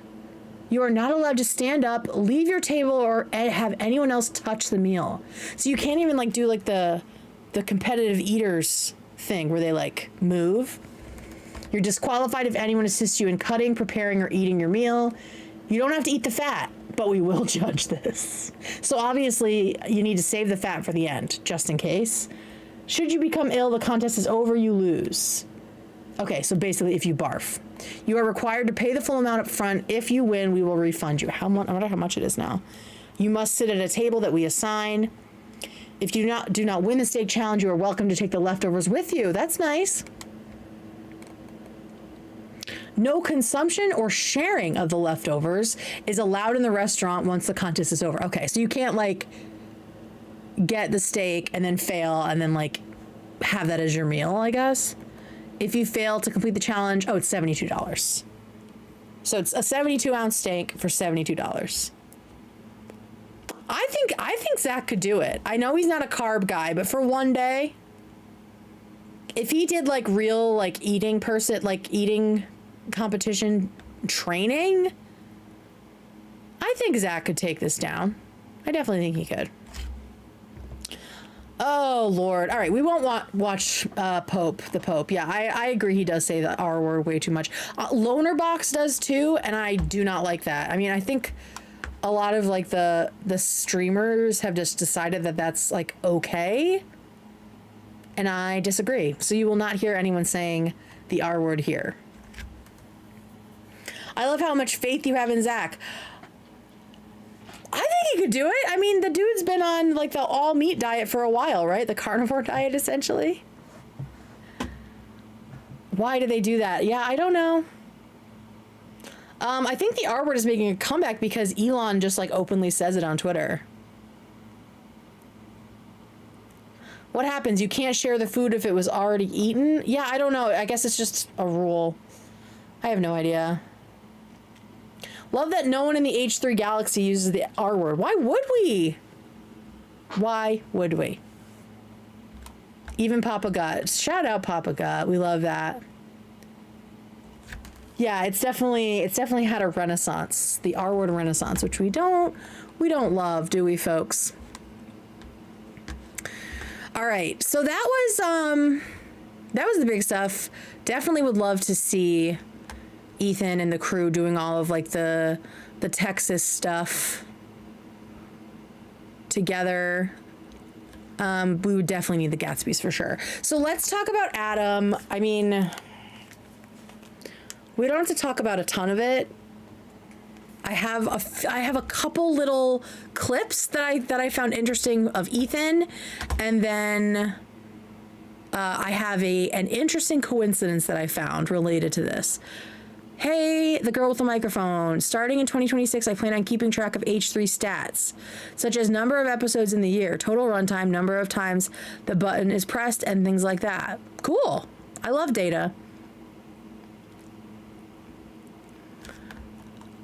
you are not allowed to stand up, leave your table, or have anyone else touch the meal. So you can't even like do like the competitive eaters thing where they like move. You're disqualified if anyone assists you in cutting, preparing, or eating your meal. You don't have to eat the fat, but we will judge this. So obviously, you need to save the fat for the end, just in case. Should you become ill, the contest is over, you lose. Okay, so basically, if you barf. You are required to pay the full amount up front. If you win, we will refund you. I wonder how much it is now. You must sit at a table that we assign. If you do not win the steak challenge, you are welcome to take the leftovers with you. That's nice. No consumption or sharing of the leftovers is allowed in the restaurant once the contest is over. Okay, so you can't like get the steak and then fail and then like have that as your meal, I guess. If you fail to complete the challenge, oh, it's $72. So it's a 72-ounce steak for $72. I think Zach could do it. I know he's not a carb guy, but for one day, if he did like real like eating competition training, I think Zach could take this down. I definitely think he could. Oh Lord. All right, we won't watch the Pope. Yeah, I agree, he does say the R word way too much. Loner Box does too, and I do not like that. I mean, I think a lot of like the streamers have just decided that that's like okay, and I disagree. So you will not hear anyone saying the R word here. I love how much faith you have in Zach. I think he could do it. I mean, the dude's been on like the all meat diet for a while, right? The carnivore diet, essentially. Why do they do that? Yeah, I don't know. I think the R word is making a comeback because Elon just like openly says it on Twitter. What happens? You can't share the food if it was already eaten? Yeah, I don't know. I guess it's just a rule. I have no idea. Love that no one in the H3 galaxy uses the R word. Why would we? Why would we? Even Papa Gut. Shout out Papa Gut. We love that. Yeah, it's definitely had a renaissance. The R word renaissance, which we don't love, do we, folks? All right. So that was the big stuff. Definitely would love to see Ethan and the crew doing all of like the Texas stuff together. We would definitely need the Gatsby's for sure. So let's talk about Adam. I mean, we don't have to talk about a ton of it. I have a couple little clips that I found interesting of Ethan, and then I have an interesting coincidence that I found related to this. Hey, the girl with the microphone. Starting in 2026, I plan on keeping track of H3 stats, such as number of episodes in the year, total runtime, number of times the button is pressed, and things like that. Cool. I love data.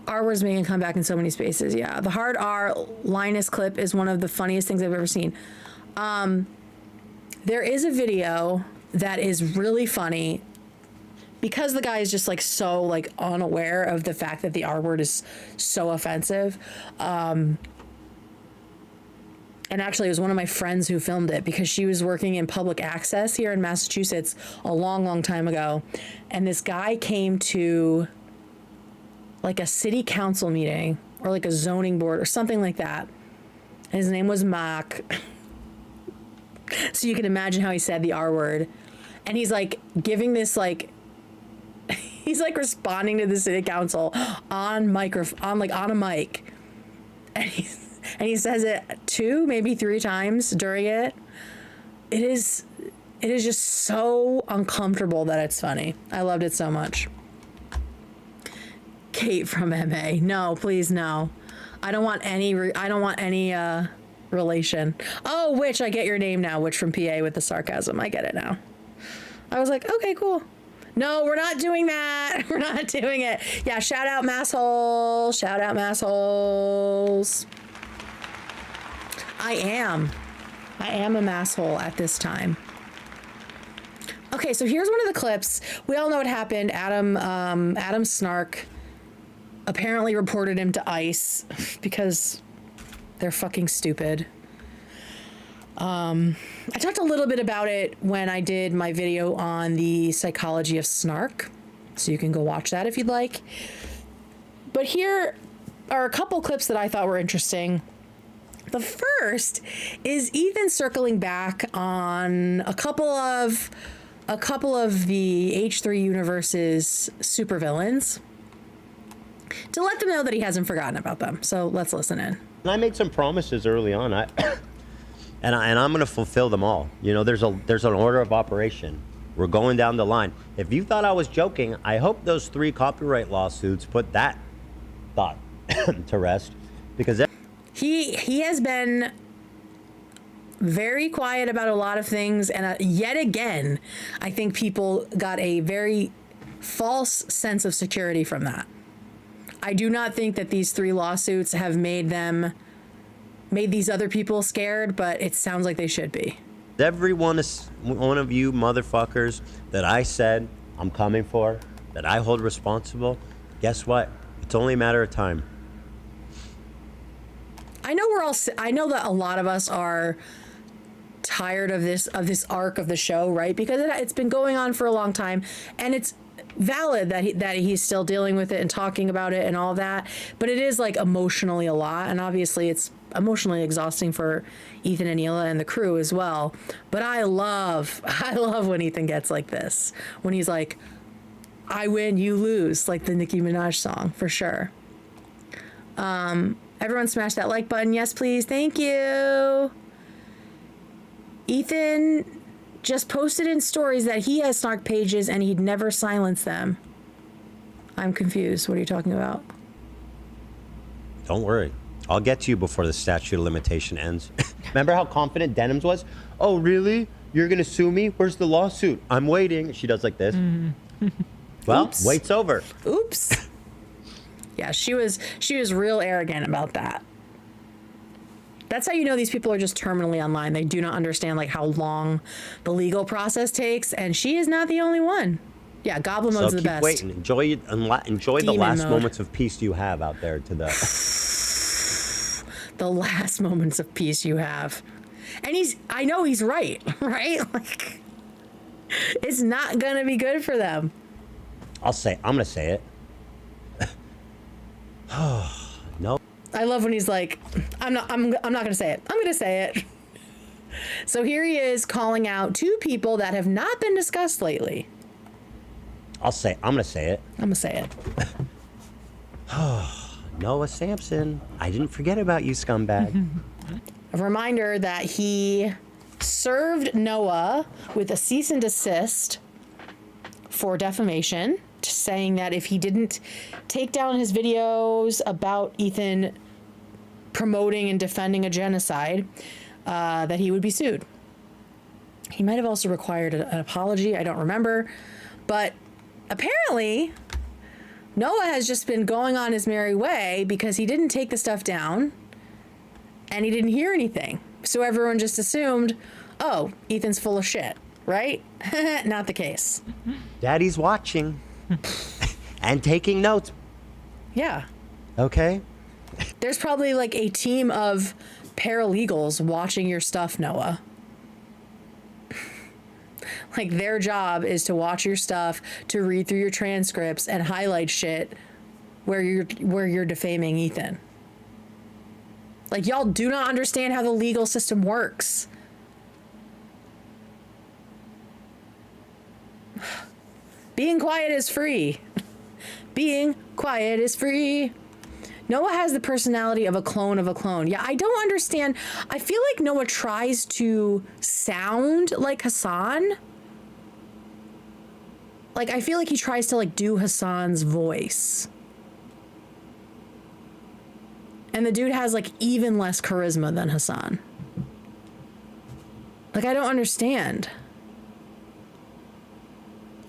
R words making a comeback in so many spaces. Yeah, the hard R Linus clip is one of the funniest things I've ever seen. There is a video that is really funny because the guy is just like so like unaware of the fact that the R word is so offensive. And actually, it was one of my friends who filmed it because she was working in public access here in Massachusetts a long, long time ago. And this guy came to like a city council meeting or like a zoning board or something like that. And his name was Mark. So you can imagine how he said the R word. And he's like giving this like, he's like responding to the city council on a mic. And he says it 2, maybe 3 times during it. It is just so uncomfortable that it's funny. I loved it so much. Kate from MA. No, please no. I don't want any relation. Oh, Witch, I get your name now. Witch from PA with the sarcasm. I get it now. I was like, okay, cool. No, we're not doing that. We're not doing it. Yeah, shout out Masshole. Shout out Massholes. I am a masshole at this time. Okay, so here's one of the clips. We all know what happened. Adam Snark apparently reported him to ICE because they're fucking stupid. I talked a little bit about it when I did my video on the psychology of snark, so you can go watch that if you'd like. But here are a couple clips that I thought were interesting. The first is Ethan circling back on a couple of the H3 universe's supervillains to let them know that he hasn't forgotten about them. So let's listen in. And I made some promises early on, and I'm going to fulfill them all. You know, there's an order of operation. We're going down the line. If you thought I was joking, I hope those 3 copyright lawsuits put that thought to rest, because he has been very quiet about a lot of things, and yet again, I think people got a very false sense of security from that. I do not think that these 3 lawsuits have made these other people scared, but it sounds like they should be. every one of you motherfuckers that I said I'm coming for, that I hold responsible, guess what? It's only a matter of time. I know that a lot of us are tired of this arc of the show, right? Because it's been going on for a long time, and it's valid that he's still dealing with it and talking about it and all that. But it is like emotionally a lot, and obviously it's emotionally exhausting for Ethan and Hila and the crew as well. But I love when Ethan gets like this, when he's like, I win, you lose, like the Nicki Minaj song, for sure. Everyone smash that like button. Yes, please. Thank you. Ethan just posted in stories that he has snark pages and he'd never silence them. I'm confused. What are you talking about? Don't worry. I'll get to you before the statute of limitation ends. Remember how confident Denims was? Oh, really? You're going to sue me? Where's the lawsuit? I'm waiting. She does like this. Well, oops. Wait's over. Oops. Yeah, she was real arrogant about that. That's how you know these people are just terminally online. They do not understand like how long the legal process takes, and she is not the only one. Yeah, Goblin mode's the best. Waiting. Enjoy the last moments of peace you have out there to the the last moments of peace you have. And I know he's right, right? Like, it's not gonna be good for them. I'm gonna say it. No. I love when he's like, I'm not gonna say it. I'm gonna say it. So here he is calling out two people that have not been discussed lately. I'm gonna say it. I'm gonna say it. Noah Sampson, I didn't forget about you, scumbag. A reminder that he served Noah with a cease and desist for defamation saying that if he didn't take down his videos about Ethan promoting and defending a genocide, that he would be sued. He might have also required an apology. I don't remember. But apparently, Noah has just been going on his merry way because he didn't take the stuff down and he didn't hear anything. So everyone just assumed, oh, Ethan's full of shit, right? Not the case. Daddy's watching and taking notes. Yeah. Okay. There's probably like a team of paralegals watching your stuff, Noah. Like their job is to watch your stuff, to read through your transcripts and highlight shit where you're defaming Ethan. Like y'all do not understand how the legal system works. Being quiet is free. Being quiet is free. Noah has the personality of a clone of a clone. Yeah, I don't understand. I feel like Noah tries to sound like Hassan. Like, I feel like he tries to, like, do Hassan's voice. And the dude has, like, even less charisma than Hassan. Like, I don't understand.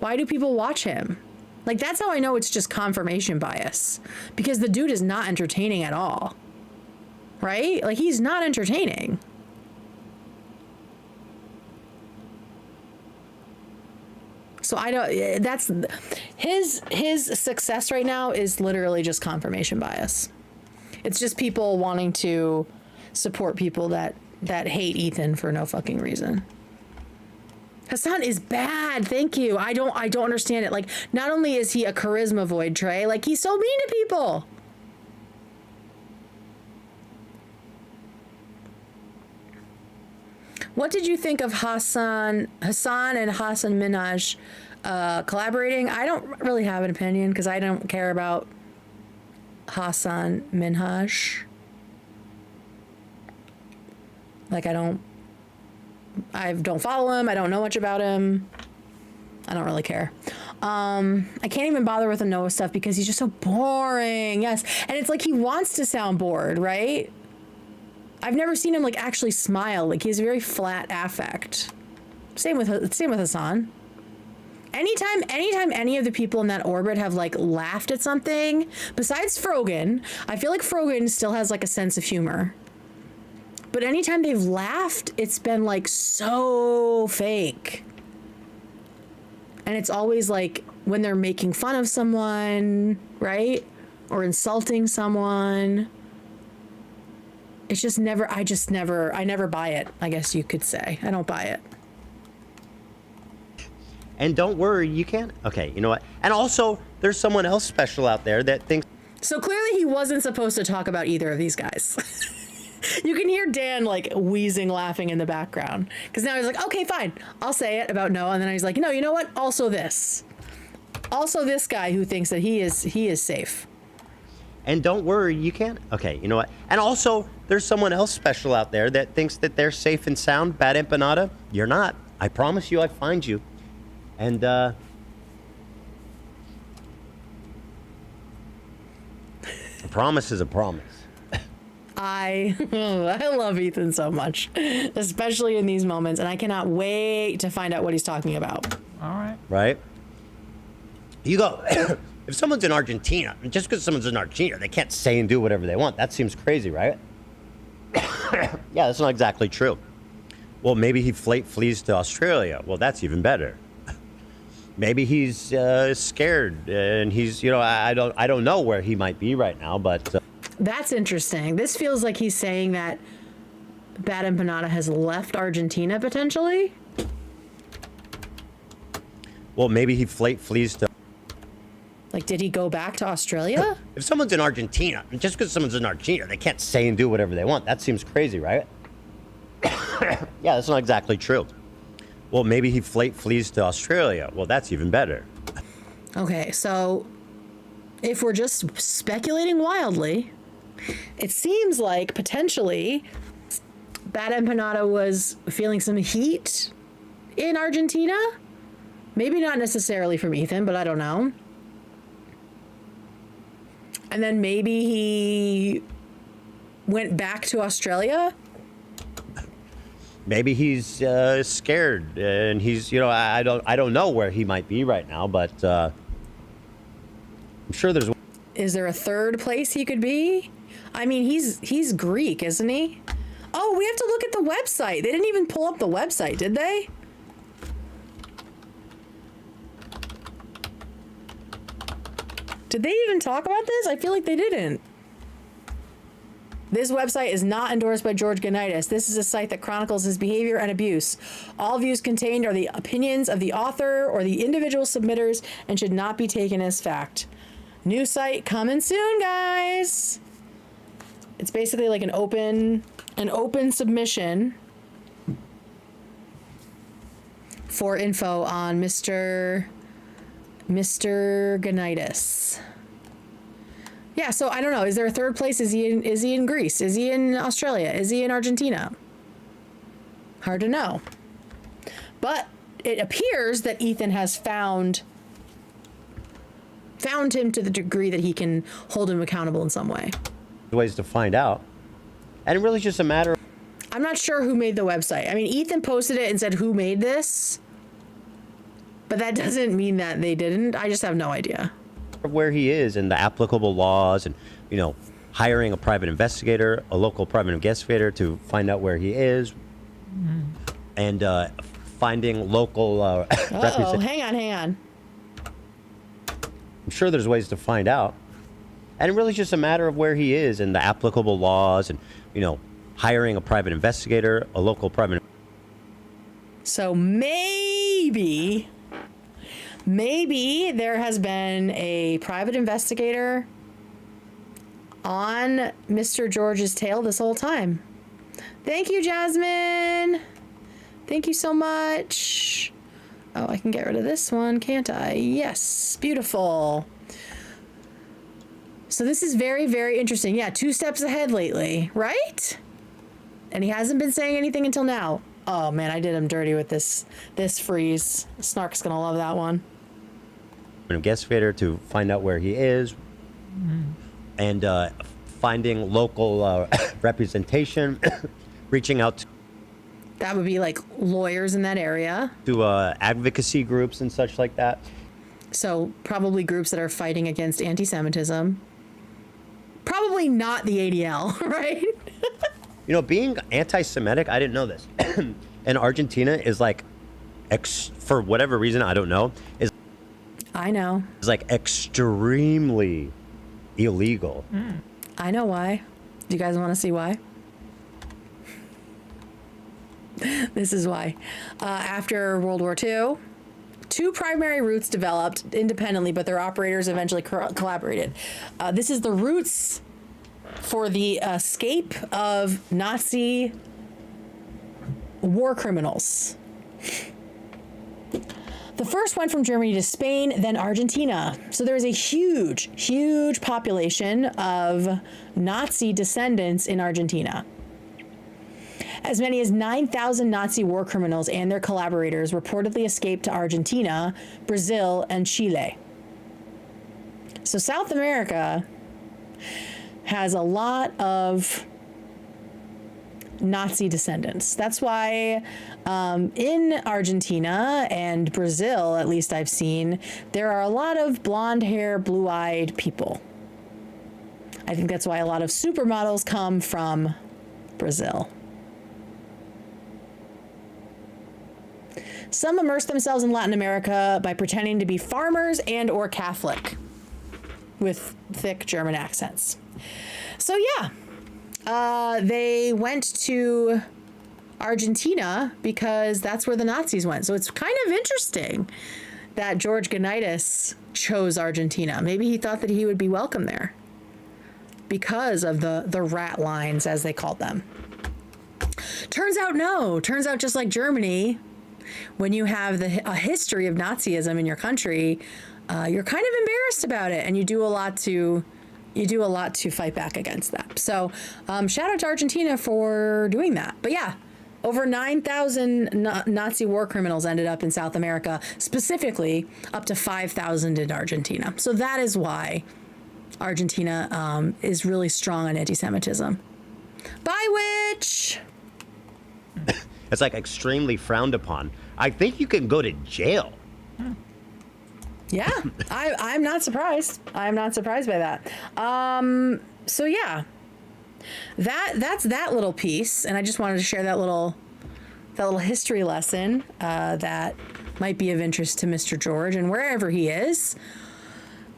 Why do people watch him? Like, that's how I know it's just confirmation bias. Because the dude is not entertaining at all. Right? Like, he's not entertaining. So I don't, that's, his success right now is literally just confirmation bias. It's just people wanting to support people that hate Ethan for no fucking reason. Hassan is bad. Thank you. I don't understand it. Like, not only is he a charisma void, Trey, like he's so mean to people. What did you think of Hassan and Hassan Minhaj collaborating? I don't really have an opinion because I don't care about Hassan Minhaj. Like, I don't follow him. I don't know much about him. I don't really care. I can't even bother with the Noah stuff because he's just so boring. Yes. And it's like he wants to sound bored, right? I've never seen him like actually smile. Like, he has a very flat affect. Same with Hassan. Anytime any of the people in that orbit have like laughed at something, besides Frogan, I feel like Frogan still has like a sense of humor. But anytime they've laughed, it's been like so fake. And it's always like when they're making fun of someone, right? Or insulting someone. It's just never, I never buy it, I guess you could say. I don't buy it. And don't worry, you can't. Okay, you know what? And also, there's someone else special out there that thinks. So clearly he wasn't supposed to talk about either of these guys. You can hear Dan like wheezing laughing in the background. Because now he's like, okay, fine. I'll say it about Noah. And then he's like, no, you know what? Also this guy who thinks that he is safe. And don't worry, you can't. Okay, you know what? And also, there's someone else special out there that thinks that they're safe and sound. Bad empanada, you're not. I promise you, I find you. And a promise is a promise. I love Ethan so much, especially in these moments, and I cannot wait to find out what he's talking about. All right. Right? You go, if someone's in Argentina, just because someone's in Argentina, they can't say and do whatever they want. That seems crazy, right? Yeah, that's not exactly true. Well, maybe he flees to Australia. Well, that's even better. Maybe he's scared, and he's, you know, I don't know where he might be right now, but... That's interesting. This feels like he's saying that Bad Empanada has left Argentina, potentially? Well, maybe he flees to... Like, did he go back to Australia? If someone's in Argentina, just because someone's in Argentina, they can't say and do whatever they want. That seems crazy, right? Yeah, that's not exactly true. Well, maybe he flees to Australia. Well, that's even better. Okay, so if we're just speculating wildly, it seems like potentially Bad Empanada was feeling some heat in Argentina. Maybe not necessarily from Ethan, but I don't know. And then maybe he went back to Australia. Maybe he's scared, and he's, you know, I don't know where he might be right now, but I'm sure there's. Is there a third place he could be? I mean, he's Greek, isn't he? Oh, we have to look at the website. They didn't even pull up the website, did they? Did they even talk about this? I feel like they didn't. This website is not endorsed by George Ganitis. This is a site that chronicles his behavior and abuse. All views contained are the opinions of the author or the individual submitters and should not be taken as fact. New site coming soon, guys. It's basically like an open submission for info on Mr. Ganitis. Yeah, so I don't know. Is there a third place? Is he in Greece? Is he in Australia? Is he in Argentina? Hard to know. But it appears that Ethan has found him to the degree that he can hold him accountable in some way. Ways to find out. And it really is just a matter of. I'm not sure who made the website. I mean, Ethan posted it and said who made this, but that doesn't mean that they didn't. I just have no idea. Where he is and the applicable laws and, you know, hiring a private investigator, a local private investigator to find out where he is, and finding local hang on. I'm sure there's ways to find out. And it really is just a matter of where he is and the applicable laws and, you know, hiring a private investigator, a local private. So maybe there has been a private investigator on Mr. George's tail this whole time. Thank you, Jasmine. Thank you so much. Oh, I can get rid of this one, can't I? Yes, beautiful. So this is very, very interesting. Yeah, 2 steps ahead lately, right? And he hasn't been saying anything until now. Oh man, I did him dirty with this freeze. Snark's gonna love that one. Investigator to find out where he is, and finding local representation, reaching out to. That would be like lawyers in that area. To advocacy groups and such like that. So probably groups that are fighting against anti-Semitism. Probably not the ADL, right? You know, being anti-Semitic, I didn't know this. And Argentina is like, for whatever reason, I don't know, is. I know. It's like extremely illegal. I know why. Do you guys want to see why? This is why. After World War II, 2 primary routes developed independently, but their operators eventually collaborated. This is the routes for the escape of Nazi war criminals. The first went from Germany to Spain, then Argentina. So there is a huge, huge population of Nazi descendants in Argentina. As many as 9,000 Nazi war criminals and their collaborators reportedly escaped to Argentina, Brazil, and Chile. So South America has a lot of Nazi descendants. That's why in Argentina and Brazil, at least I've seen, there are a lot of blonde hair, blue-eyed people. I think that's why a lot of supermodels come from Brazil. Some immerse themselves in Latin America by pretending to be farmers and or Catholic with thick German accents. So yeah, they went to Argentina because that's where the Nazis went. So it's kind of interesting that George Ganitis chose Argentina. Maybe he thought that he would be welcome there because of the rat lines, as they called them. Turns out no. Turns out just like Germany, when you have a history of Nazism in your country, you're kind of embarrassed about it, and you do a lot to fight back against that. So shout out to Argentina for doing that. But yeah, over 9,000 Nazi war criminals ended up in South America, specifically up to 5,000 in Argentina. So that is why Argentina is really strong on anti-Semitism. By which... It's like extremely frowned upon. I think you can go to jail. Yeah, I'm not surprised. I'm not surprised by that. So yeah, that's that little piece, and I just wanted to share that little history lesson that might be of interest to Mr. George and wherever he is.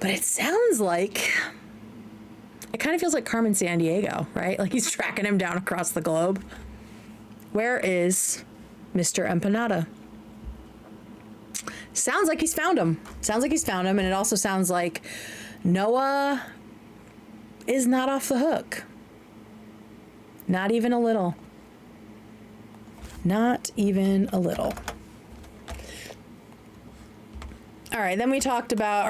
But it sounds like it kind of feels like Carmen Sandiego, right? Like he's tracking him down across the globe. Where is Mr. Empanada? Sounds like he's found him. Sounds like he's found him, and it also sounds like Noah is not off the hook. Not even a little. Not even a little. All right, then they talked about,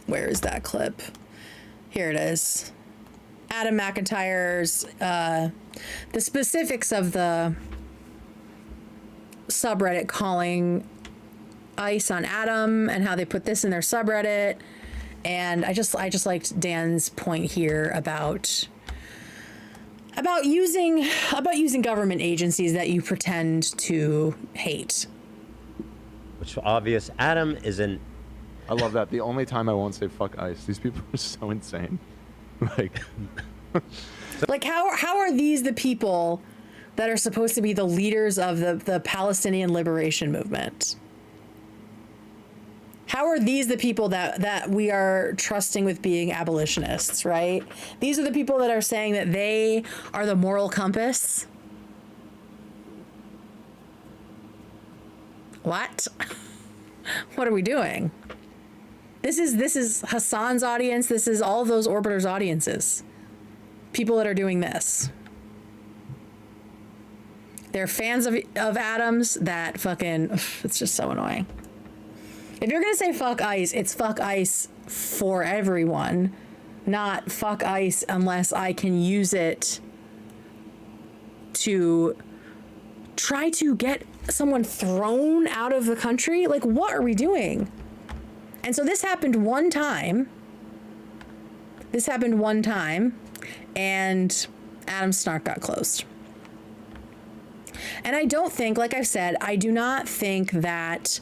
where is that clip? Here it is. Adam McIntyre's, the specifics of the subreddit calling ICE on Adam and how they put this in their subreddit. And I just liked Dan's point here about using government agencies that you pretend to hate. Which obvious. Adam is an... I love that. The only time I won't say fuck ICE. These people are so insane. Like how are these the people that are supposed to be the leaders of the Palestinian liberation movement? How are these the people that we are trusting with being abolitionists, right? These are the people that are saying that they are the moral compass. What? What are we doing? This is Hassan's audience. This is all of those orbiters' audiences. People that are doing this. They're fans of Adams that fucking, it's just so annoying. If you're going to say fuck ICE, it's fuck ICE for everyone, not fuck ICE unless I can use it to try to get someone thrown out of the country. Like, what are we doing? And so this happened one time. And Adam's snark got closed. And I don't think, like I've said, I do not think that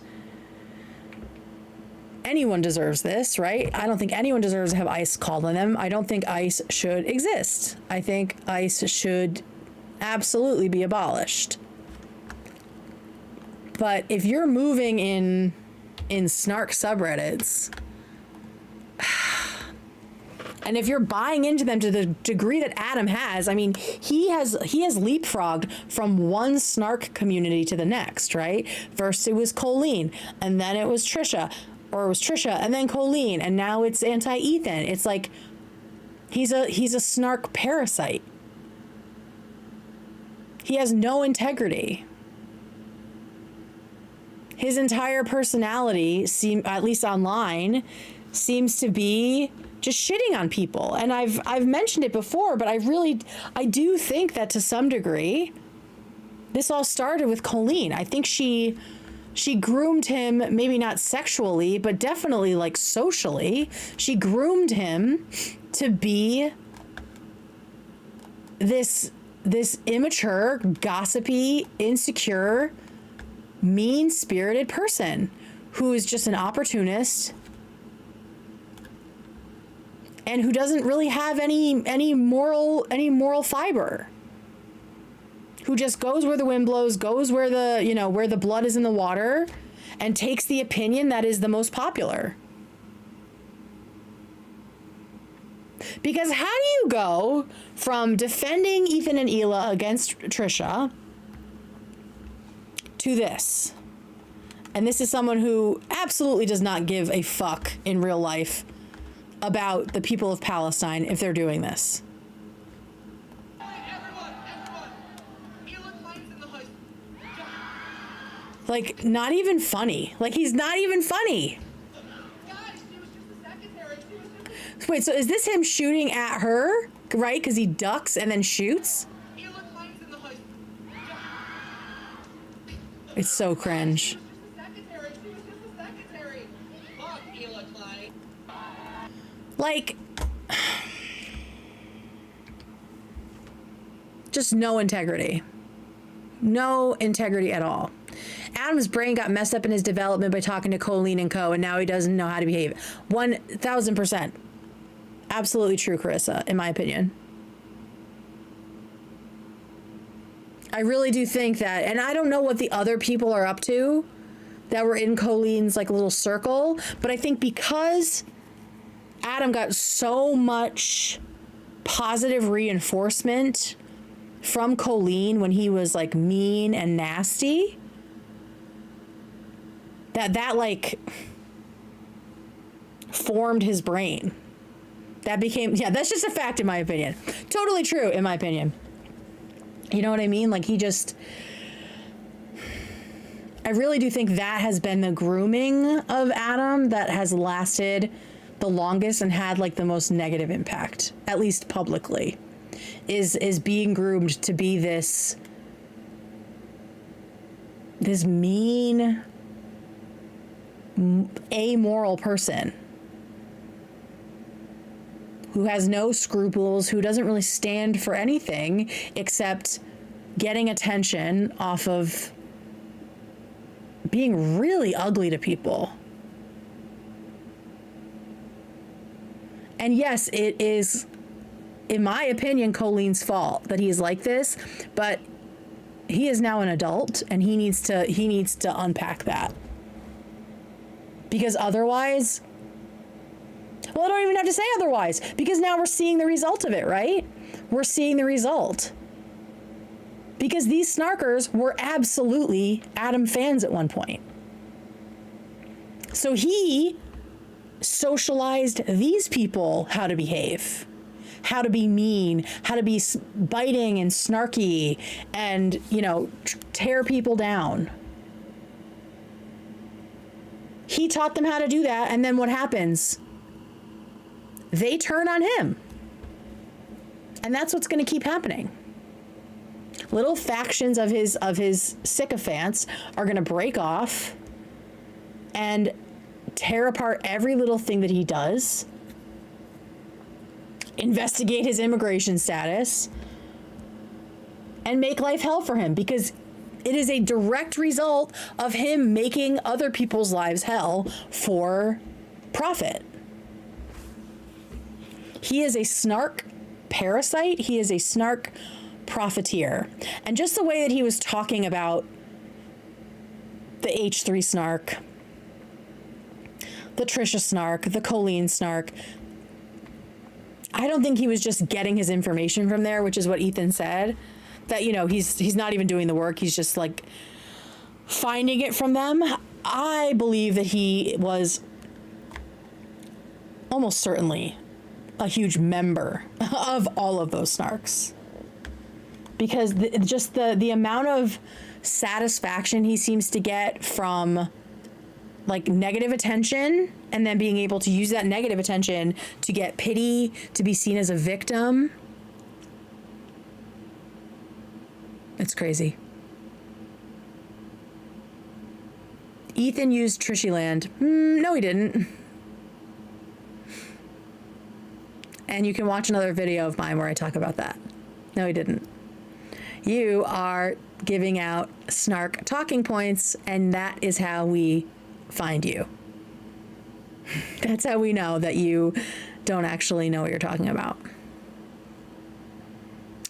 anyone deserves this, right? I don't think anyone deserves to have ICE called on them. I don't think ICE should exist. I think ICE should absolutely be abolished. But if you're moving in snark subreddits, and if you're buying into them to the degree that Adam has, I mean, he has leapfrogged from one snark community to the next, right? First it was Colleen, and then it was Trisha, and then Colleen, and now it's anti-Ethan. It's like he's a snark parasite. He has no integrity. His entire personality, at least online, seems to be just shitting on people. And I've mentioned it before, but I do think that to some degree, this all started with Colleen. I think she groomed him, maybe not sexually, but definitely like socially. She groomed him to be this immature, gossipy, insecure, mean-spirited person who is just an opportunist and who doesn't really have any moral fiber. Who just goes where the wind blows, goes where the blood is in the water, and takes the opinion that is the most popular. Because how do you go from defending Ethan and Hila against Trisha to this? And this is someone who absolutely does not give a fuck in real life about the people of Palestine if they're doing this. Like, not even funny. Like, he's not even funny. Wait, so is this him shooting at her, right? Because he ducks and then shoots? It's so cringe. Like, just no integrity. No integrity at all. Adam's brain got messed up in his development by talking to Colleen and co, and now he doesn't know how to behave. 1000%. Absolutely true, Carissa, in my opinion. I really do think that, and I don't know what the other people are up to that were in Colleen's like little circle, but I think because Adam got so much positive reinforcement from Colleen when he was like mean and nasty, that like formed his brain. That became, yeah, that's just a fact in my opinion. Totally true in my opinion. You know what I mean? Like he just, I really do think that has been the grooming of Adam that has lasted the longest and had like the most negative impact, at least publicly, is being groomed to be this mean, amoral person who has no scruples, who doesn't really stand for anything except getting attention off of being really ugly to people. And yes, it is, in my opinion, Colleen's fault that he is like this, but he is now an adult and he needs to unpack that. Because otherwise, well, I don't even have to say otherwise, because now we're seeing the result of it, right? We're seeing the result. Because these snarkers were absolutely Adam fans at one point. So he socialized these people how to behave, how to be mean, how to be biting and snarky and, you know, tear people down. He taught them how to do that, and then what happens? They turn on him. And that's what's going to keep happening. Little factions of his sycophants are going to break off and tear apart every little thing that he does, investigate his immigration status, and make life hell for him, because it is a direct result of him making other people's lives hell for profit. He is a snark parasite. He is a snark profiteer. And just the way that he was talking about the H3 snark, the Trisha snark, the Colleen snark, I don't think he was just getting his information from there, which is what Ethan said, that, you know, he's not even doing the work. He's just like finding it from them. I believe that he was almost certainly a huge member of all of those snarks, because the amount of satisfaction he seems to get from like negative attention, and then being able to use that negative attention to get pity, to be seen as a victim. It's crazy. Ethan used Trishyland. No, he didn't. And you can watch another video of mine where I talk about that. No, he didn't. You are giving out snark talking points, and that is how we find you. That's how we know that you don't actually know what you're talking about.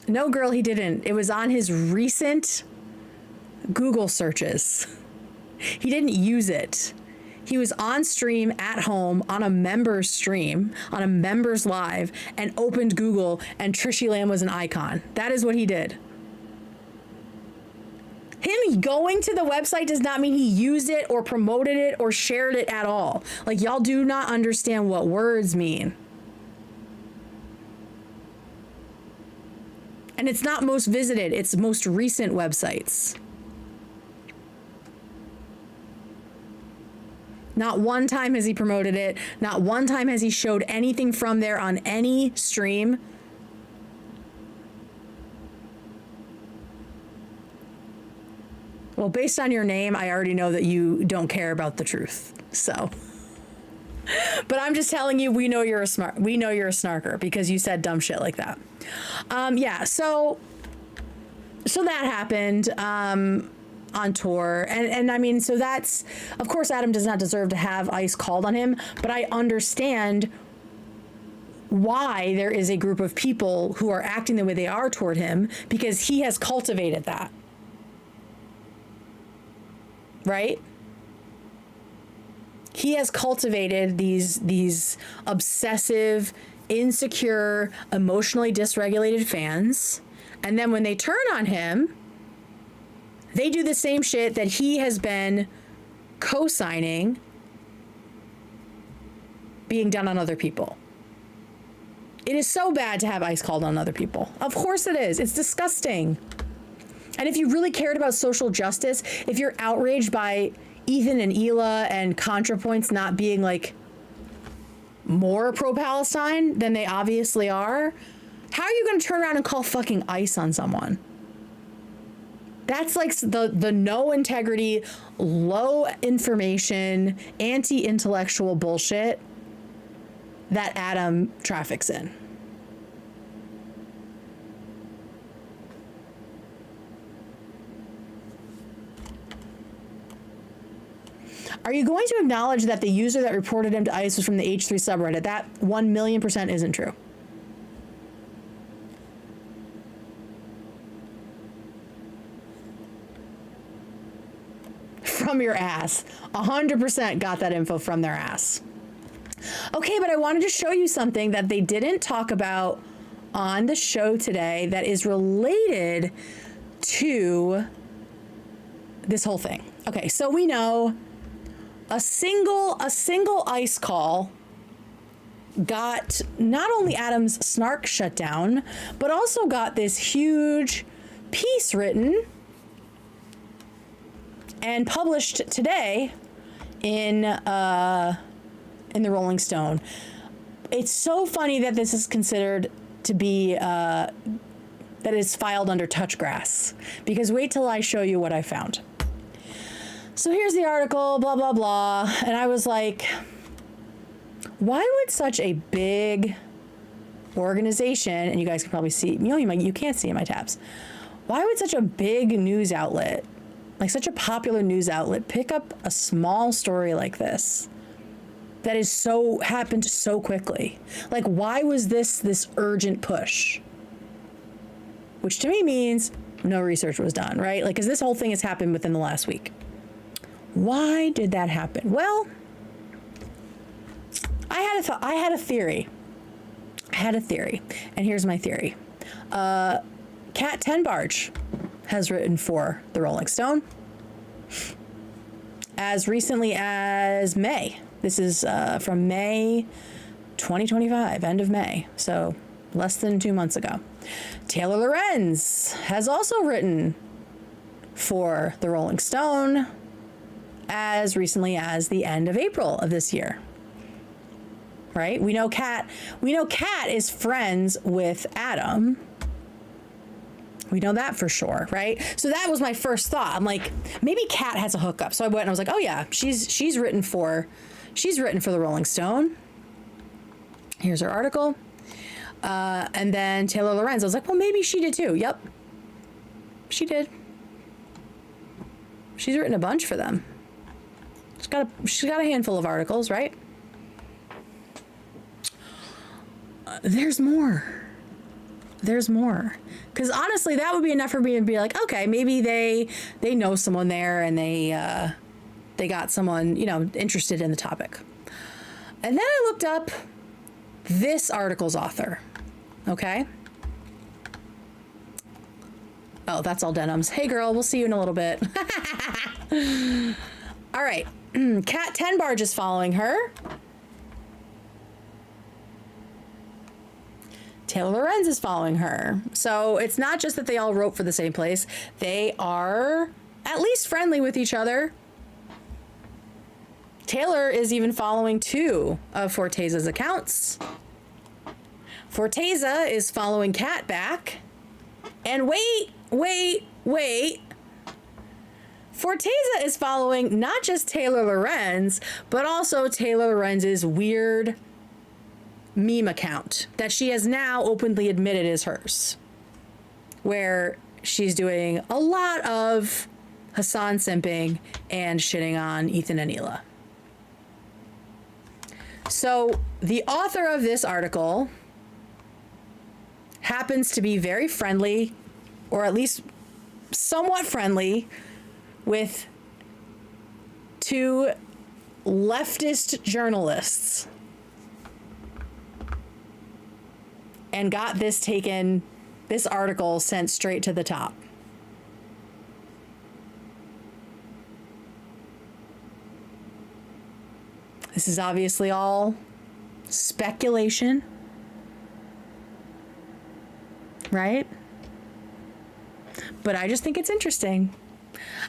No, girl, he didn't. It was on his recent Google searches. He didn't use it. He was on stream at home on a member's stream, on a member's live, and opened Google, and Trishy Lamb was an icon. That is what he did. Him going to the website does not mean he used it or promoted it or shared it at all. Like, y'all do not understand what words mean. And it's not most visited, it's most recent websites. Not one time has he promoted it. Not one time has he showed anything from there on any stream. Well, based on your name, I already know that you don't care about the truth. So, But I'm just telling you, we know you're a snarker because you said dumb shit like that. Yeah, so that happened on tour. And I mean, so that's, of course, Adam does not deserve to have ICE called on him, but I understand why there is a group of people who are acting the way they are toward him, because he has cultivated that. Right? He has cultivated these obsessive, insecure, emotionally dysregulated fans. And then when they turn on him, they do the same shit that he has been co-signing being done on other people. It is so bad to have ICE called on other people. Of course it is. It's disgusting. And if you really cared about social justice, if you're outraged by Ethan and Hila and ContraPoints not being like more pro-Palestine than they obviously are, how are you going to turn around and call fucking ICE on someone? That's like the no integrity, low information, anti-intellectual bullshit that Adam traffics in. Are you going to acknowledge that the user that reported him to ICE was from the H3 subreddit? That 1,000,000% isn't true. From your ass. 100% got that info from their ass. Okay, but I wanted to show you something that they didn't talk about on the show today that is related to this whole thing. Okay, so we know a single ICE call got not only Adam's snark shut down, but also got this huge piece written and published today in the Rolling Stone. It's so funny that this is considered to be that is filed under touch grass, because wait till I show you what I found. So here's the article, blah, blah, blah. And I was like, why would such a big organization, and you guys can probably see, you can't see in my tabs. Why would such a big news outlet, like such a popular news outlet, pick up a small story like this that is so happened so quickly? Like, why was this urgent push? Which to me means no research was done, right? Like, because this whole thing has happened within the last week. Why did that happen? Well, I had a theory. And here's my theory. Kat Tenbarge has written for the Rolling Stone as recently as May. This is from May 2025, end of May, so less than 2 months ago. Taylor Lorenz has also written for the Rolling Stone as recently as the end of April of this year. Right? We know Kat is friends with Adam. We know that for sure, right? So that was my first thought. I'm like, maybe Kat has a hookup. So I went and I was like, oh yeah, she's written for the Rolling Stone. Here's her article. And then Taylor Lorenz, I was like, well, maybe she did too. Yep. She did. She's written a bunch for them. She's got a handful of articles, right? There's more. Because honestly, that would be enough for me to be like, okay, maybe they know someone there and they got someone, interested in the topic. And then I looked up this article's author. Okay. Oh, that's all denims. Hey girl, we'll see you in a little bit. All right. Kat Tenbarge is following her. Taylor Lorenz is following her. So it's not just that they all wrote for the same place. They are at least friendly with each other. Taylor is even following 2 of Forteza's accounts. Forteza is following Kat back. And wait. Forteza is following not just Taylor Lorenz, but also Taylor Lorenz's weird meme account that she has now openly admitted is hers, where she's doing a lot of Hassan simping and shitting on Ethan and Hila. So the author of this article happens to be very friendly, or at least somewhat friendly, with two leftist journalists, and got this article sent straight to the top. This is obviously all speculation, right? But I just think it's interesting.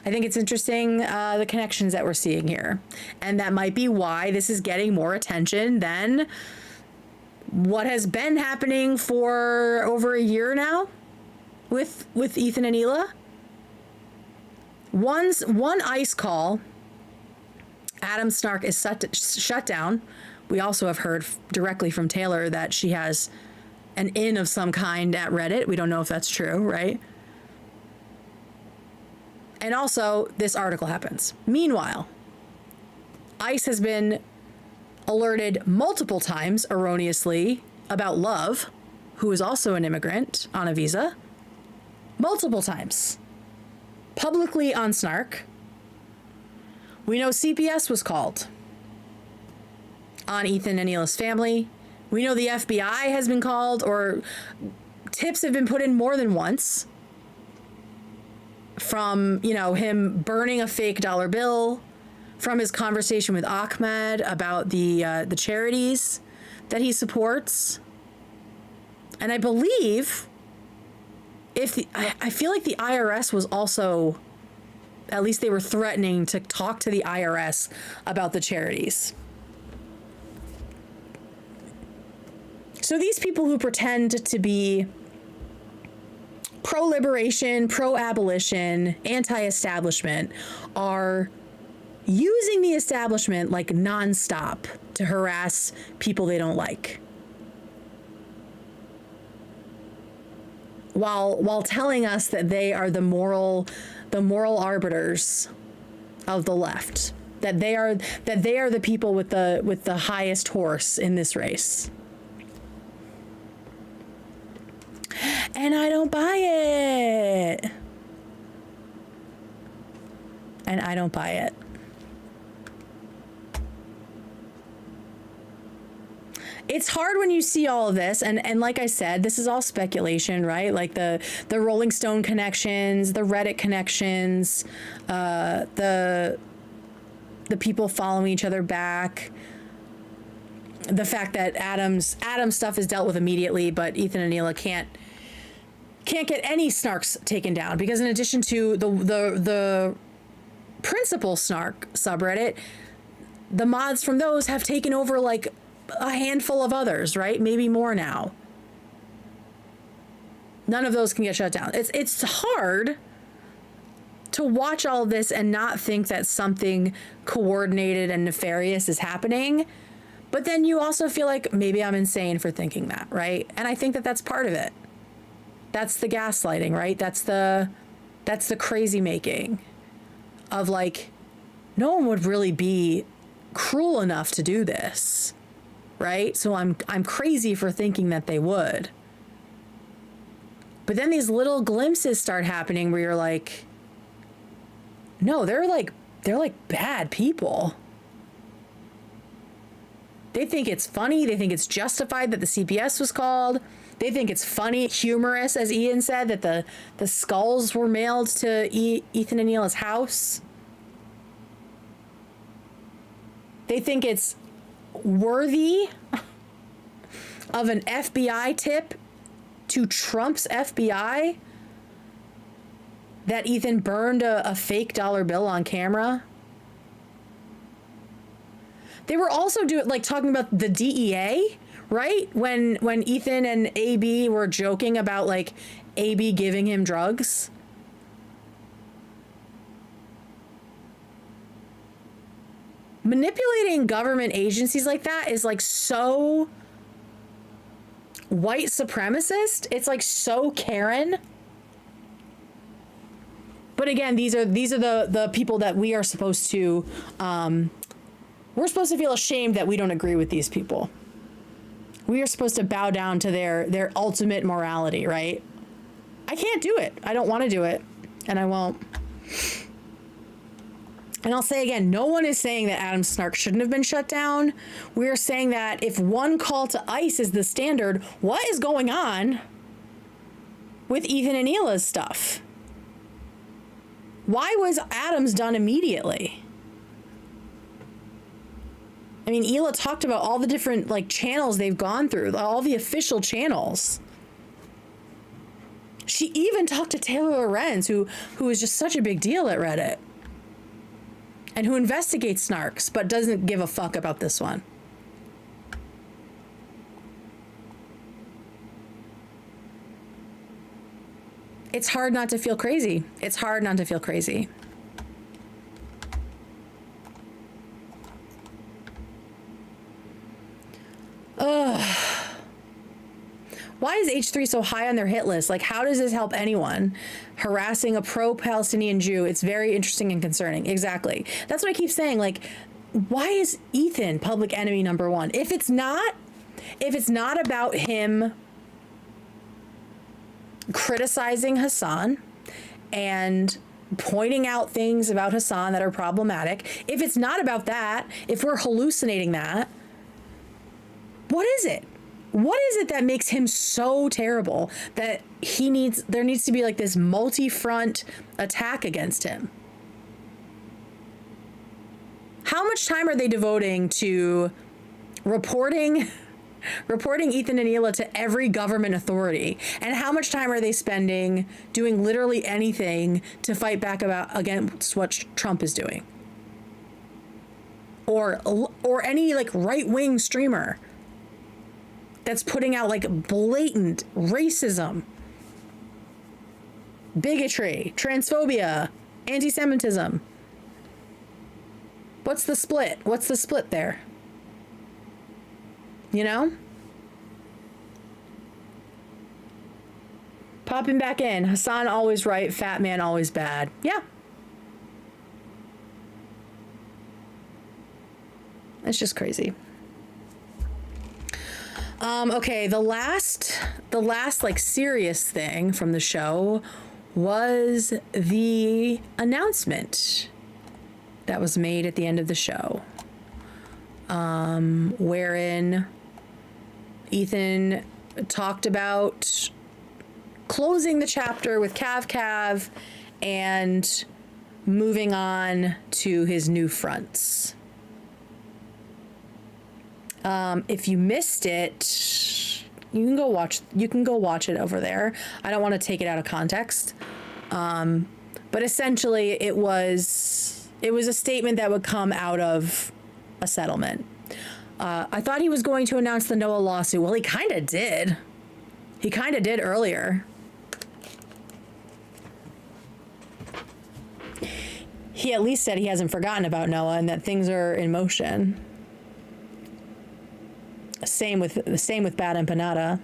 I think it's interesting, the connections that we're seeing here. And that might be why this is getting more attention than what has been happening for over a year now with Ethan and Hila. One ICE call, Adam Snark is shut down. We also have heard directly from Taylor that she has an in of some kind at Reddit. We don't know if that's true, right? And also, this article happens. Meanwhile, ICE has been alerted multiple times erroneously about Love, who is also an immigrant on a visa. Multiple times. Publicly on Snark. We know CPS was called on Ethan and Hila's family. We know the FBI has been called, or tips have been put in more than once. From, him burning a fake dollar bill, from his conversation with Ahmed about the charities that he supports. And I believe I feel like the IRS was also, at least they were threatening to talk to the IRS about the charities. So these people who pretend to be pro-liberation, pro-abolition, anti-establishment are using the establishment like nonstop to harass people they don't like. While telling us that they are the moral arbiters of the left, that they are the people with the highest horse in this race. And I don't buy it. And I don't buy it. It's hard when you see all of this, and like I said, this is all speculation, right? Like the Rolling Stone connections, the Reddit connections, the people following each other back, the fact that Adam's stuff is dealt with immediately, but Ethan and Hila can't get any snarks taken down, because in addition to the principal snark subreddit, the mods from those have taken over like a handful of others, right? Maybe more now. None of those can get shut down. It's hard to watch all of this and not think that something coordinated and nefarious is happening. But then you also feel like maybe I'm insane for thinking that, right? And I think that that's part of it. That's the gaslighting, right? That's the crazy making of like, no one would really be cruel enough to do this, right? So I'm crazy for thinking that they would. But then these little glimpses start happening where you're like, no, they're like bad people. They think it's funny. They think it's justified that the CPS was called. They think it's funny, humorous, as Ian said, that the skulls were mailed to Ethan and Hila's house. They think it's worthy of an FBI tip to Trump's FBI that Ethan burned a fake dollar bill on camera. They were also talking about the DEA, right? When Ethan and AB were joking about like AB giving him drugs. manipulating government agencies like that is like so white supremacist. It's like so Karen. But again, these are the people that we are supposed to, we're supposed to feel ashamed that we don't agree with these people. We are supposed to bow down to their ultimate morality, right? I can't do it. I don't want to do it, and I won't. And I'll say again, no one is saying that Adam Snark shouldn't have been shut down. We're saying that if one call to ICE is the standard, what is going on with Ethan and Hila's stuff? Why was Adam's done immediately? I mean, Hila talked about all the different like channels they've gone through, all the official channels. She even talked to Taylor Lorenz, who is just such a big deal at Reddit, and who investigates snarks, but doesn't give a fuck about this one. It's hard not to feel crazy. It's hard not to feel crazy. Ugh. Why is H3 so high on their hit list? Like, how does this help anyone? Harassing a pro-Palestinian Jew. It's very interesting and concerning. Exactly. That's what I keep saying. Like, why is Ethan public enemy number one? If it's not about him criticizing Hassan and pointing out things about Hassan that are problematic, if it's not about that, if we're hallucinating that, what is it? What is it that makes him so terrible that there needs to be like this multi-front attack against him? How much time are they devoting to reporting Ethan and Hila to every government authority? And how much time are they spending doing literally anything to fight back against what Trump is doing? Or any like right-wing streamer that's putting out like blatant racism, bigotry, transphobia, anti-Semitism. What's the split? What's the split there? You know? Popping back in. Hassan always right, fat man always bad. Yeah. It's just crazy. Okay, the last like serious thing from the show was the announcement that was made at the end of the show, wherein Ethan talked about closing the chapter with Cav and moving on to his new fronts. If you missed it, you can go watch it over there. I don't want to take it out of context. But essentially it was a statement that would come out of a settlement. I thought he was going to announce the Noah lawsuit. Well, he kind of did. He kind of did earlier. He at least said he hasn't forgotten about Noah and that things are in motion. Same with Bad Empanada.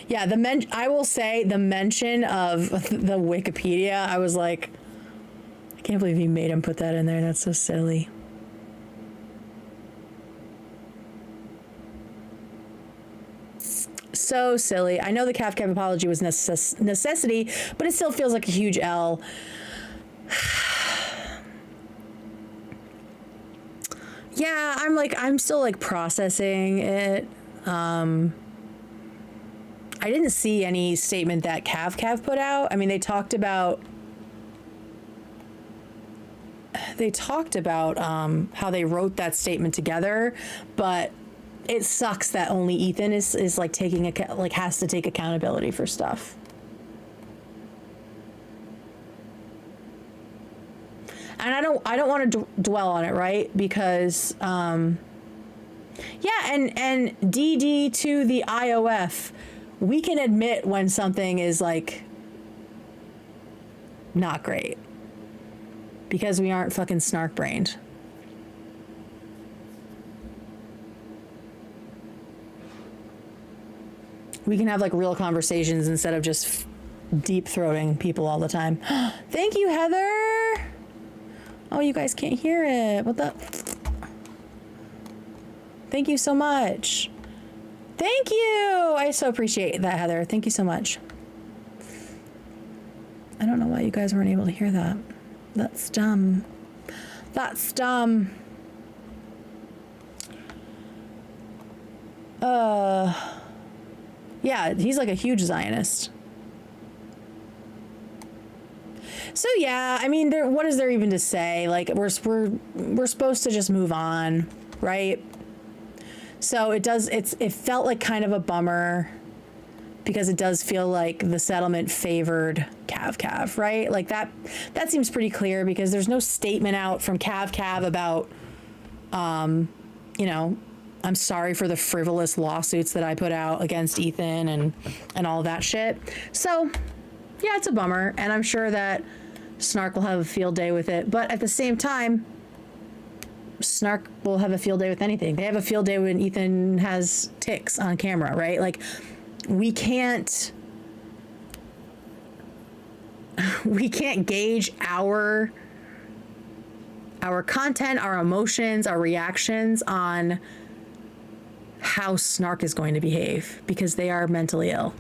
Yeah, I will say the mention of the Wikipedia, I was like, I can't believe he made him put that in there. That's so silly. So silly. I know the Cav apology was necessity, but it still feels like a huge L. Yeah, I'm still like processing it. I didn't see any statement that Cav put out. I mean, they talked about how they wrote that statement together, but it sucks that only Ethan is like has to take accountability for stuff. And I don't want to dwell on it, right? Because yeah, and DD to the IOF, we can admit when something is like not great. because we aren't fucking snark brained. We can have like real conversations instead of just deep throating people all the time. Thank you, Heather. Oh, you guys can't hear it. What the? Thank you so much. Thank you. I so appreciate that, Heather. Thank you so much. I don't know why you guys weren't able to hear that. That's dumb. That's dumb. Yeah, he's like a huge Zionist. So yeah, I mean, what is there even to say? Like we're supposed to just move on, right? So it felt like kind of a bummer because it does feel like the settlement favored Cav, right? Like that seems pretty clear because there's no statement out from Cav about, you know, I'm sorry for the frivolous lawsuits that I put out against Ethan and all that shit. So yeah, it's a bummer. And I'm sure that Snark will have a field day with it. But at the same time, Snark will have a field day with anything. They have a field day when Ethan has ticks on camera, right? Like we can't gauge our content, our emotions, our reactions on how Snark is going to behave because they are mentally ill.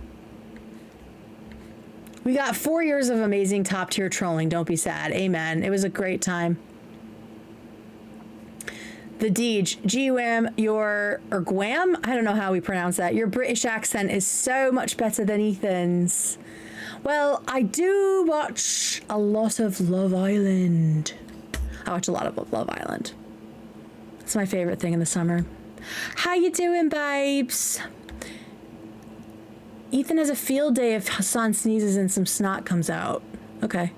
We got 4 years of amazing top tier trolling. Don't be sad. Amen. It was a great time. The Deej, Gwam, or Gwam? I don't know how we pronounce that. Your British accent is so much better than Ethan's. Well, I do watch a lot of Love Island. I watch a lot of Love Island. It's my favorite thing in the summer. How you doing, babes? Ethan has a field day if Hassan sneezes and some snot comes out. Okay.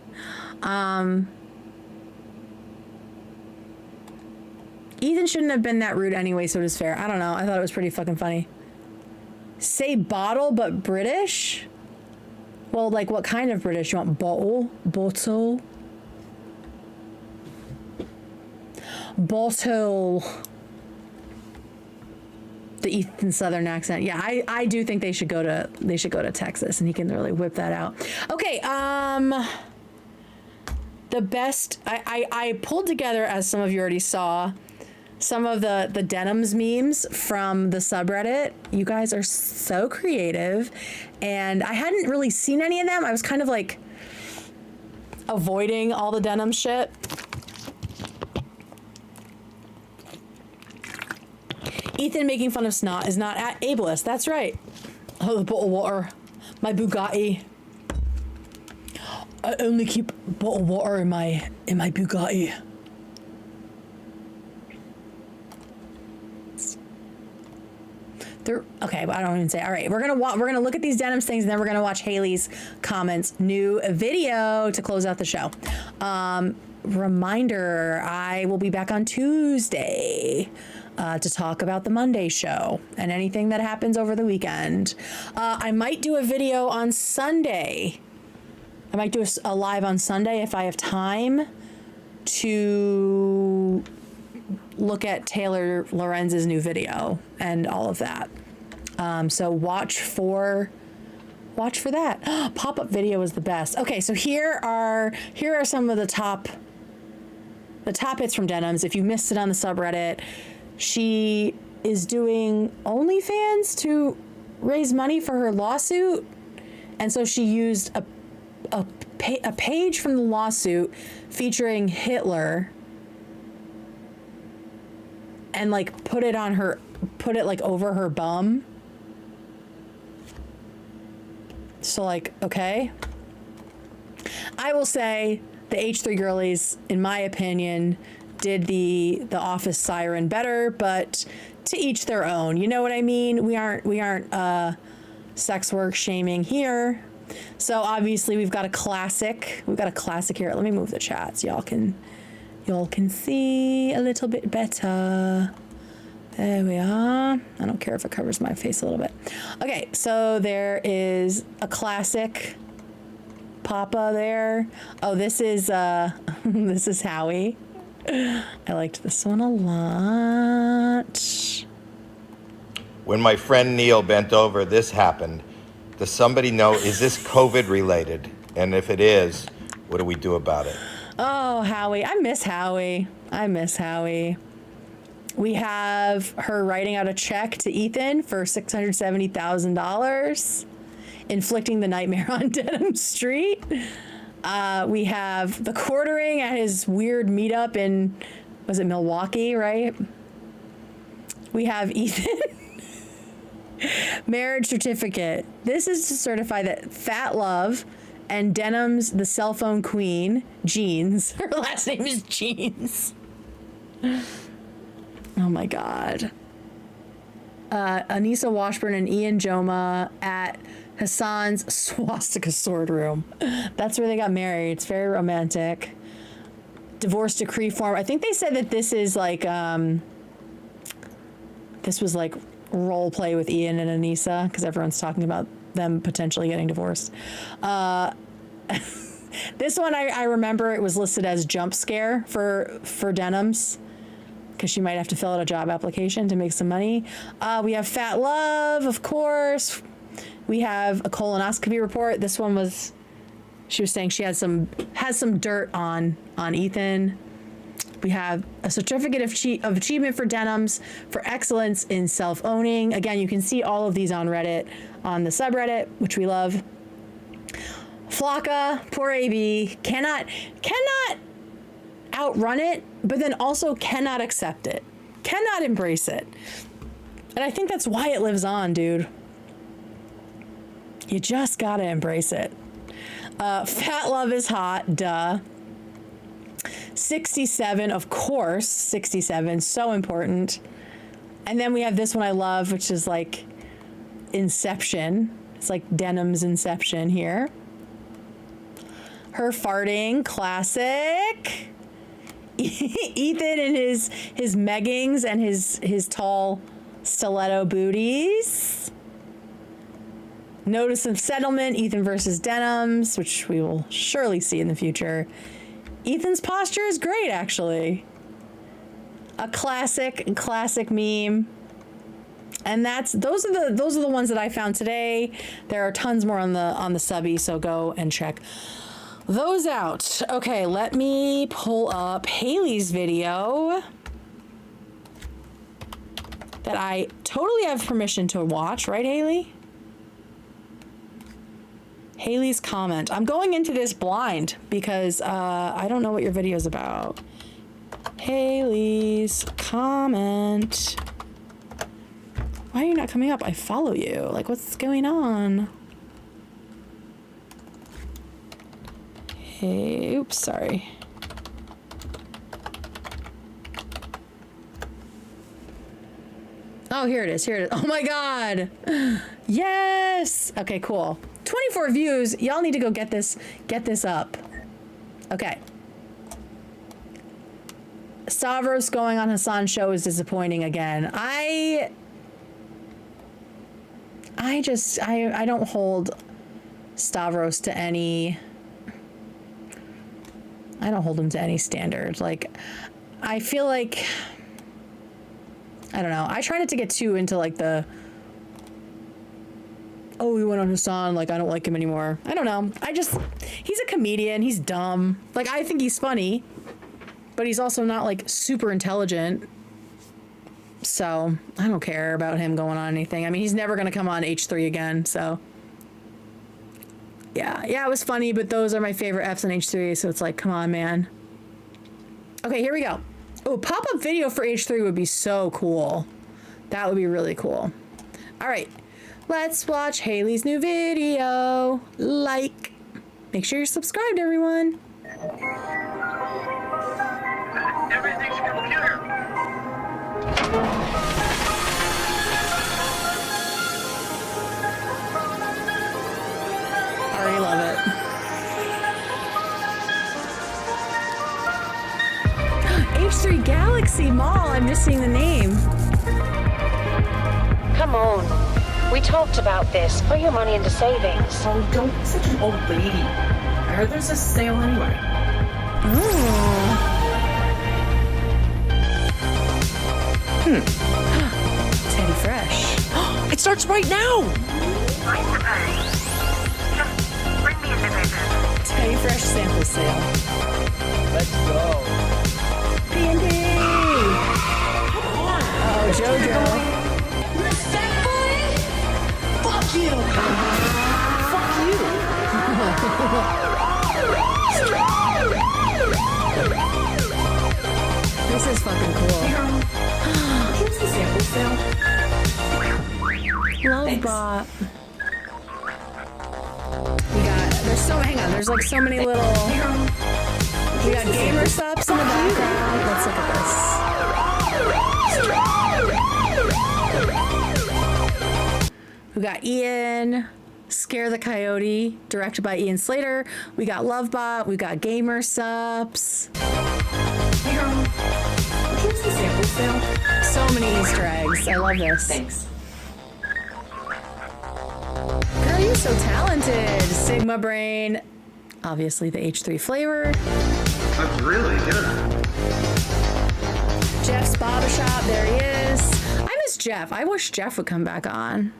Ethan shouldn't have been that rude anyway, so it is fair. I don't know. I thought it was pretty fucking funny. Say bottle, but British? Well, like what kind of British? You want bottle? Bottle? Bottle. The Ethan Southern accent. Yeah, I do think they should go to Texas and he can really whip that out. Okay, the best I pulled together, as some of you already saw, some of the denims memes from the subreddit. You guys are so creative, and I hadn't really seen any of them. I was kind of like avoiding all the denim shit. Ethan making fun of snot is not ableist. That's right. Oh, the bottled water. My Bugatti. I only keep bottled water in my Bugatti. Okay, but I don't even say. All right, we're gonna look at these denims things, and then we're gonna watch Haley's comments new video to close out the show. Reminder: I will be back on Tuesday to talk about the Monday show and anything that happens over the weekend. I might do a video on Sunday. I might do a live on Sunday if I have time to look at Taylor Lorenz's new video and all of that. So watch for that. Pop-up video is the best. Okay, so here are some of the top hits from denims. If you missed it on the subreddit, she is doing OnlyFans to raise money for her lawsuit, and so she used a page from the lawsuit featuring Hitler and like put it like over her bum. So like, okay. I will say the H3 girlies, in my opinion, did the Office siren better, but to each their own. You know what I mean? We aren't sex work shaming here. So obviously we've got a classic. We've got a classic here. Let me move the chat so y'all can see a little bit better. There we are. I don't care if it covers my face a little bit. Okay, so there is a classic Papa there. Oh, this is this is Howie. I liked this one a lot. When my friend Neil bent over, this happened. Does somebody know, is this COVID related? And if it is, what do we do about it? Oh, Howie. I miss Howie. I miss Howie. We have her writing out a check to Ethan for $670,000, inflicting the nightmare on Dedham Street. We have the quartering at his weird meetup in, was it Milwaukee, right? We have Ethan. Marriage certificate. This is to certify that Fat Love and Denham's the cell phone queen, Jeans. Her last name is Jeans. Oh my God. Anissa Washburn and Ian Joma at Hassan's swastika sword room. That's where they got married. It's very romantic. Divorce decree form. I think they said that this is like, this was like role play with Ian and Anissa because everyone's talking about them potentially getting divorced. This one, I remember it was listed as jump scare for Denham's because she might have to fill out a job application to make some money. We have Fat Love, of course. We have a colonoscopy report. This one was, she was saying she has some dirt on Ethan. We have a certificate of achievement for Denham's for excellence in self-owning. Again, you can see all of these on Reddit, on the subreddit, which we love. Flocka, poor AB, cannot outrun it, but then also cannot accept it, cannot embrace it. And I think that's why it lives on, dude. You just gotta embrace it. Fat Love is hot, duh. 67, of course, 67, so important. And then we have this one I love, which is like Inception. It's like Denham's Inception here. Her farting, classic. Ethan and his meggings and his tall stiletto booties. Notice of settlement, Ethan versus Denham's, which we will surely see in the future. Ethan's posture is great, actually. A classic meme. And those are the ones that I found today. There are tons more on the subby, so go and check those out. Okay, let me pull up Haley's video that I totally have permission to watch, right, Haley? Haley's comment. I'm going into this blind because I don't know what your video is about. Haley's comment. Why are you not coming up? I follow you. Like, what's going on? Hey, oops, sorry. Oh, here it is. Oh my God. Yes. Okay, cool. 24 views. Y'all need to go get this up. Okay. Stavros going on Hassan's show is disappointing again. I don't hold Stavros to any, I don't hold him to any standard. Like, I feel like, I don't know. I try not to get too into like the, oh, we went on Hassan, like, I don't like him anymore. I don't know. He's a comedian. He's dumb. Like, I think he's funny, but he's also not like super intelligent. So I don't care about him going on anything. I mean, he's never going to come on H3 again. So yeah, it was funny, but those are my favorite Fs on H3. So it's like, come on, man. Okay, here we go. Oh, pop-up video for H3 would be so cool. That would be really cool. All right, let's watch Haley's new video. Like, make sure you're subscribed, everyone. Everything's computer. Already love it. H3 Galaxy Mall. I'm just seeing the name. Come on. We talked about this. Put your money into savings. Oh, don't be such an old lady. I heard there's a sale anyway. Teddy Fresh. It starts right now! Teddy Fresh sample sale. Let's go. Candy! Oh, JoJo. Fuck you! Fuck you! This is fucking cool. Here's the sample sale. Love bot. There's so, hang on, there's like so many little, we got gamer subs in the background. Let's look at this. We got Ian, Scare the Coyote, directed by Ian Slater. We got Lovebot, we got gamer subs. Here's the sample sale. So many Easter eggs. I love this. Thanks. Girl, you're so talented. Sigma Brain. Obviously the H3 flavor. That's really good. Jeff's Barber Shop. There he is. I miss Jeff. I wish Jeff would come back on.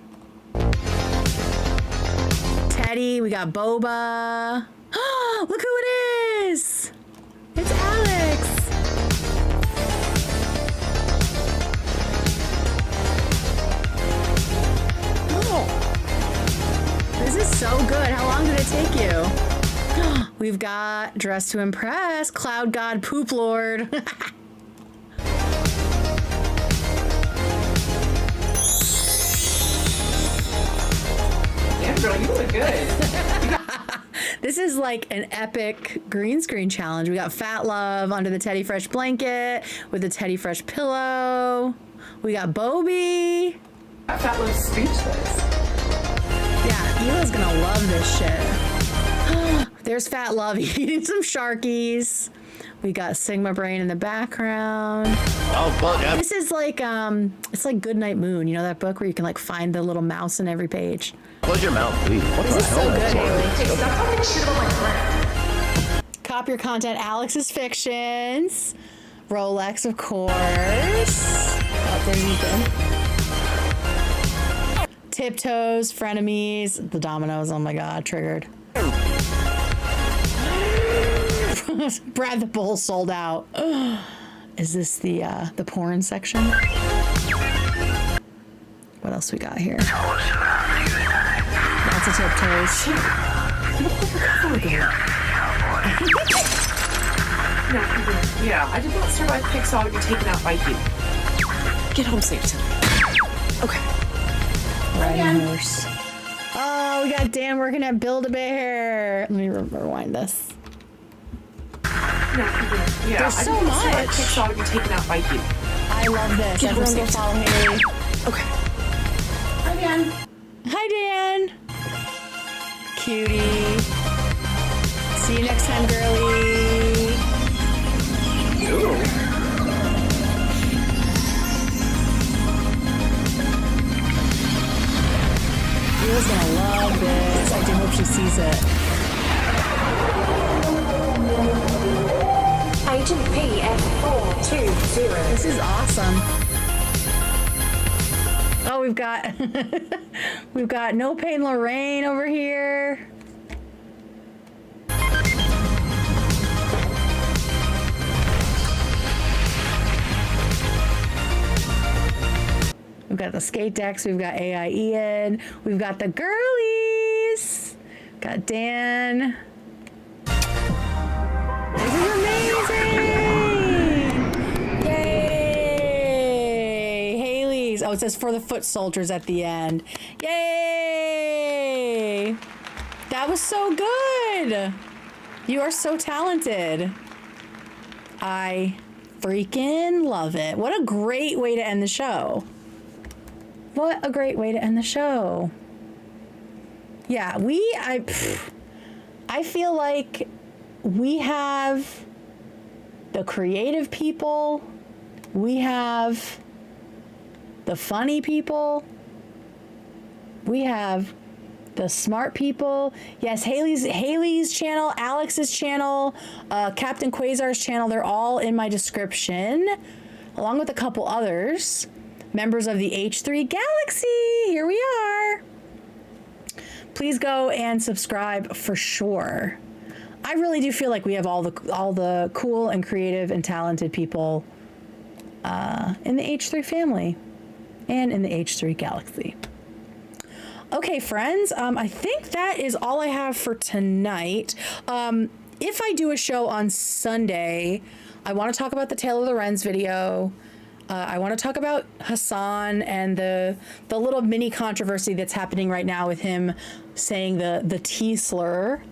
Teddy. We got Boba. Look who it is. It's Alex. This is so good. How long did it take you? We've got Dress to Impress, Cloud God Poop Lord. Damn, girl, you look good. This is like an epic green screen challenge. We got Fat Love under the Teddy Fresh blanket with the Teddy Fresh pillow. We got Bobby. Fat Love's speechless. Yeah, Eva's gonna love this shit. There's Fat Love eating some Sharkies. We got Sigma Brain in the background. Oh, fuck. This is like, it's like Goodnight Moon. You know that book where you can like find the little mouse in every page? Close your mouth, please. What This the is so hell? good, Haley. Hey, stop talking shit about my friend. Copy your content, Alex's Fictions. Rolex, of course. Oh, there's Ethan. Tiptoes, Frenemies, the Dominoes. Oh my God, triggered. Brad the Bull sold out. Is this the porn section? What else we got here? Lots of Tiptoes. Yeah, I did not survive Pixar to be taken out by you. Get home safe tonight. Okay. Riding horse. Oh, we got Dan working at Build-A-Bear. Let me rewind this. Yeah, There's I so did not survive much. Pixar to be taken out by you. I love this. Get home Everyone go safe follow Haley. Okay. Hi, Dan. Hi, Dan. Cutie. See you next time, girlie. Eva's gonna love this. I do hope she sees it. Agent PF420. This is awesome. Oh, we've got No Pain Lorraine over here. We've got the skate decks. We've got AI Ian. We've got the girlies. Got Dan. This is amazing! Yay! Haley's. Oh, it says for the foot soldiers at the end. Yay! That was so good! You are so talented. I freaking love it. What a great way to end the show. What a great way to end the show. Yeah, I feel like we have the creative people, we have the funny people, We have the smart people. Yes, Haley's channel, Alex's channel, Captain Quasar's channel. They're all in my description, along with a couple others. Members of the H3 Galaxy. Here we are. Please go and subscribe for sure. I really do feel like we have all the cool and creative and talented people in the H3 family and in the H3 Galaxy. Okay, friends, I think that is all I have for tonight. If I do a show on Sunday, I want to talk about the Tale of Lorenz video. I want to talk about Hassan and the little mini controversy that's happening right now with him saying the T slur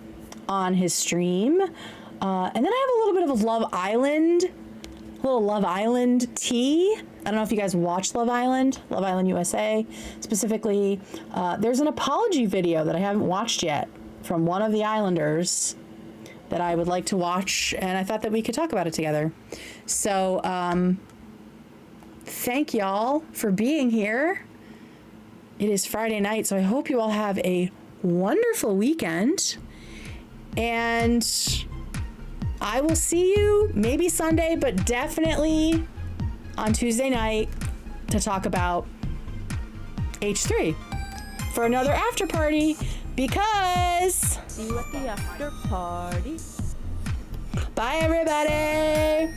on his stream. And then I have a little bit of Love Island, tea. I don't know if you guys watch Love Island USA. Specifically, there's an apology video that I haven't watched yet from one of the Islanders that I would like to watch, and I thought that we could talk about it together. So, thank y'all for being here. It is Friday night, so I hope you all have a wonderful weekend. And I will see you maybe Sunday, but definitely on Tuesday night to talk about H3 for another after party, because See you at the after party. Bye everybody.